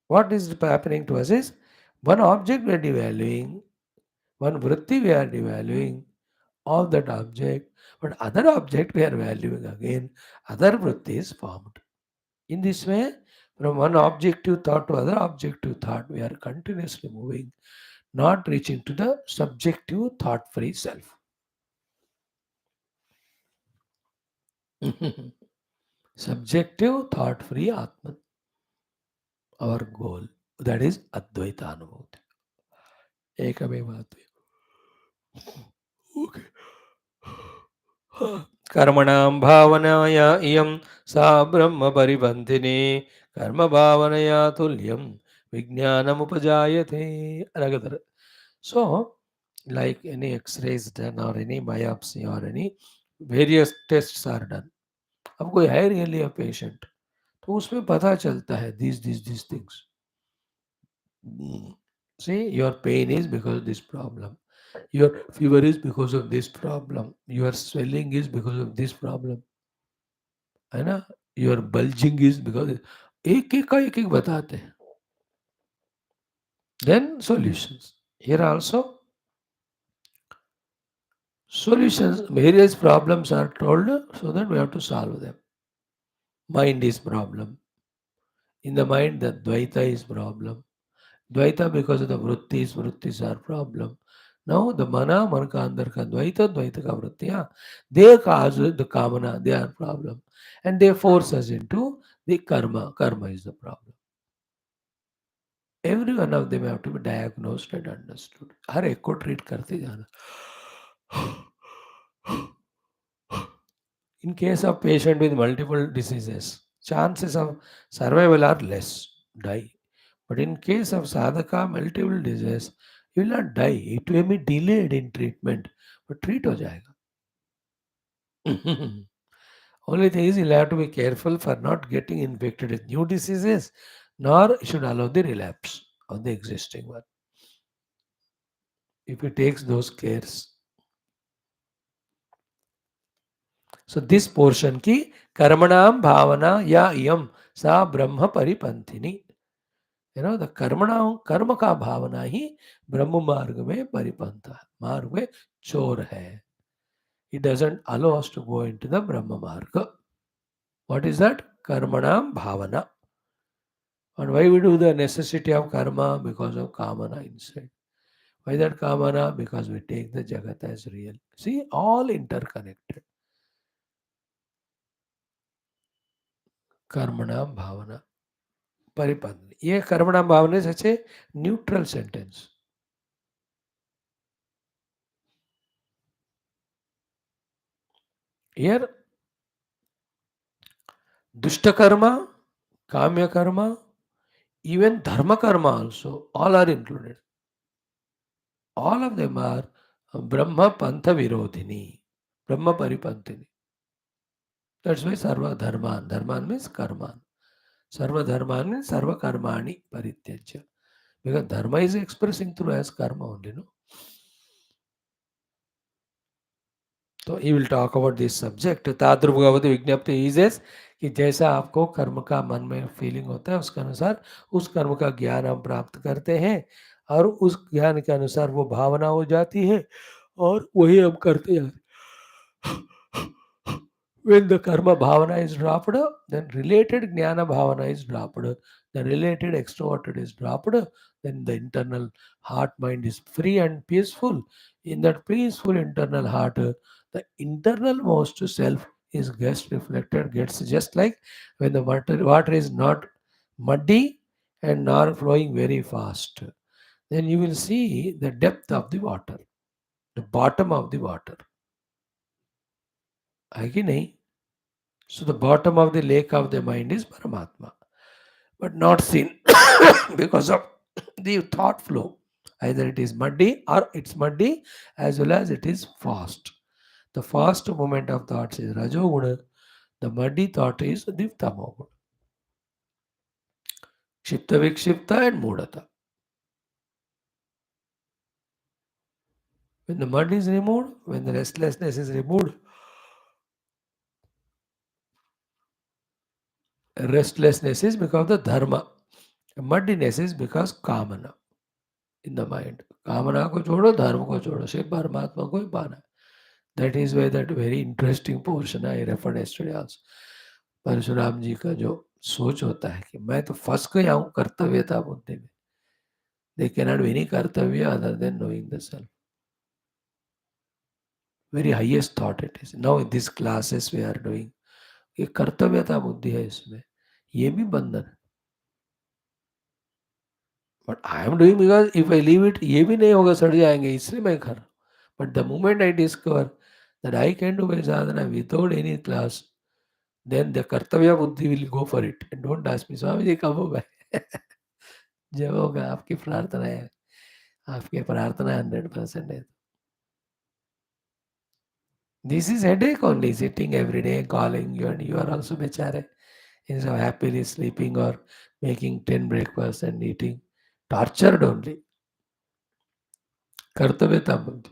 What is happening to us is one object we are devaluing, one vritti we are devaluing of that object, but other object we are valuing again, other vritti is formed. In this way, from one objective thought to other objective thought, we are continuously moving, not reaching to the subjective thought-free self. Subjective thought-free Atman, our goal. That is Advaita Anubhuti. Ekamevati. Okay. कर्मणां भावनाया इयं सा ब्रह्म परिबन्धिनी कर्म भावनया तुल्यं विज्ञानमुपजायते. Another. So, like any X-ray is done or any biopsy or any various tests are done. अब कोई है really a patient तो उसमें पता चलता है these things. See, your pain is because of this problem. Your fever is because of this problem. Your swelling is because of this problem. है ना? Your bulging is because एक एक का एक एक बताते हैं. Then solutions. Here also solutions, various problems are told so that we have to solve them. Mind is problem. In the mind, the Dvaita is problem. Dvaita because of the vrittis are problem. Now the man ka andar ka Dvaita ka vrittiya, they cause the kamana, they are problem. And they force us into the karma. Karma is the problem. Every one of them have to be diagnosed and understood. हर एक को treat करते जाना. In case of patient with multiple diseases, chances of survival are less, die. But in case of sadhaka, multiple disease, you will not die. It may be delayed in treatment, but treat हो जाएगा. Only thing is you'll have to be careful for not getting infected with new diseases, nor you should allow the relapse of the existing one. If he takes those cares. So this portion की कर्मणाम भावना या इयम सा ब्रह्म परिपंथिनी. You know, the कर्म का भावना ही ब्रह्म मार्ग में परिपंथ है, मार्ग में चोर है. It doesn't allow us to go into the Brahma Marga. What is that? Karmanam bhavana. And why we do the necessity of karma? Because of kamana inside. Why that kamana? Because we take the jagat as real. See, all interconnected. Karmanam bhavana. Paripadni. ये कर्मणाम भावना is such a neutral sentence. Here, dushta karma, kamya karma, even dharma karma also, all are included. All of them are Brahma Pantha Virodhini, Brahma Paripantini. That's why Sarva Dharman. Dharman means karma. Sarva Dharman means Sarva Karmani Parityajya. Because dharma is expressing through as karma only, no? तो he will talk about this subject ताद्रुप भगवती विज्ञप्ति is कि जैसा आपको कर्म का मन में फीलिंग होता है उसके अनुसार उस कर्म का ज्ञान हम प्राप्त करते हैं और उस ज्ञान के अनुसार वो भावना हो जाती है और वही हम करते हैं. When the karma bhavana is dropped, then related jnana bhavana is dropped. The related extroverted is dropped. Then the internal heart mind is free and peaceful. In that peaceful internal heart, the internal most self is gets reflected, gets just like when the water is not muddy and nor flowing very fast. Then you will see the depth of the water, the bottom of the water. है कि नहीं? So the bottom of the lake of the mind is Paramatma, but not seen because of the thought flow. Either it is muddy or it's muddy as well as it is fast. The fast movement of thoughts is Rajoguna, the muddy thought is the Tamoguna. Kshipta Vikshipta and Mudata. When the mud is removed, when the restlessness is removed, restlessness is because of the dharma. Muddiness is because kamana in the mind. कामना को छोड़ो धर्म को छोड़ो सिर्फ परमात्मा को ही पाना है. That is why that very interesting portion I referred yesterday also. Parshuram जी का जो सोच होता है कि मैं तो फंस गया हूँ कर्तव्यता बुद्धि में. They cannot be any कर्तव्य other than knowing the self. Very highest thought it is. Now in these classes we are doing. ये कर्तव्यता बुद्धि है इसमें. ये भी बंधन है. But I am doing because if I leave it, ये भी नहीं होगा सड़ जाएंगे इसलिए मैं कर. But the moment I discover that I can do my sadhana without any class, then the kartavya buddhi will go for it. And don't ask me, Swami ji कब होगा? जब होगा आपकी प्रार्थना है, आपकी प्रार्थना 100% है. This is headache only, sitting every day calling you and you are also bechare. Instead of happily sleeping or making 10 breakfasts and eating. Tortured only. Kartavyata buddhi.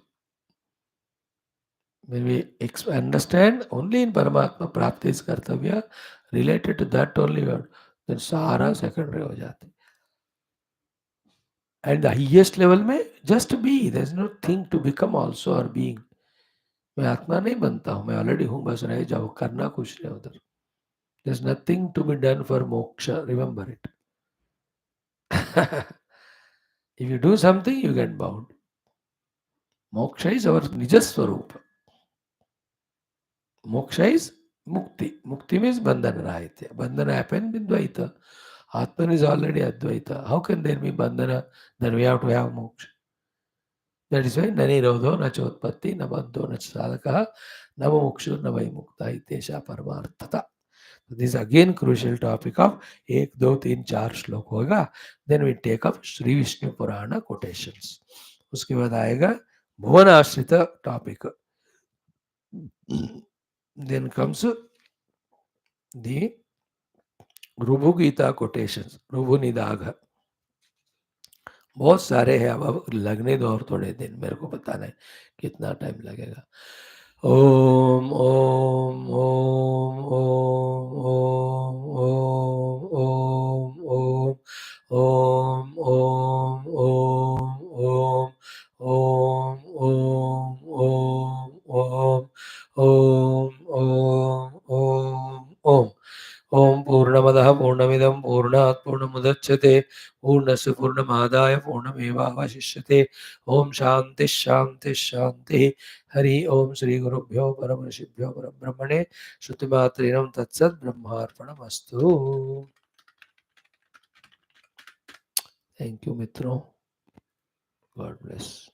When we understand only in Paramatma Prapti is Kartavya, related to that only word, then सारा secondary हो जाते. And the highest level में just be, there is no thing to become also or being. मैं आत्मा नहीं बनता हूँ, मैं ऑलरेडी हूँ, बस रह जाओ, करना कुछ नहीं उधर. There is nothing to be done for moksha, remember it. If you do something, you get bound. Moksha is our nija swarupa. Moksha is mukti. Mukti means bandhana rahitya. Bandhana happens with Dvaita. Atman is already Advaita. How can there be bandhana? Then we have to have moksha. That is why nani rodho na chotpatti na bandho na sadhakaha na mokshu na vai mukta itesha paramarthata. This is again crucial topic of 1, 2, 3, 4 श्लोक होगा. Then we take up Shri Vishnu Purana quotations. उसके बाद आएगा भुवन आश्रित topic. Then comes the Ribhu Gita quotations. Ribhu Nidagha. बहुत सारे हैं. अब लगने दो और थोड़े दिन, मेरे को पता नहीं कितना टाइम लगेगा. ओम ओम ओम ओम ओम ओम ओम ओम ओम ओम ओम ओम ओम ओम ओम ओम ओम ओम ओम. पूर्णमदः पूर्णमिदं पूर्णात् पूर्णमुदच्यते पूर्णस्य पूर्णमादाय पूर्णमेवावशिष्यते। ओम शांति शांति शांति। हरि ओम श्री गुरुभ्यो परम ऋषिभ्यो परब्रह्मणे श्रुतिमात्रेण तत्सत् ब्रह्मार्पणमस्तु। थैंक यू मित्रों, गॉड ब्लेस।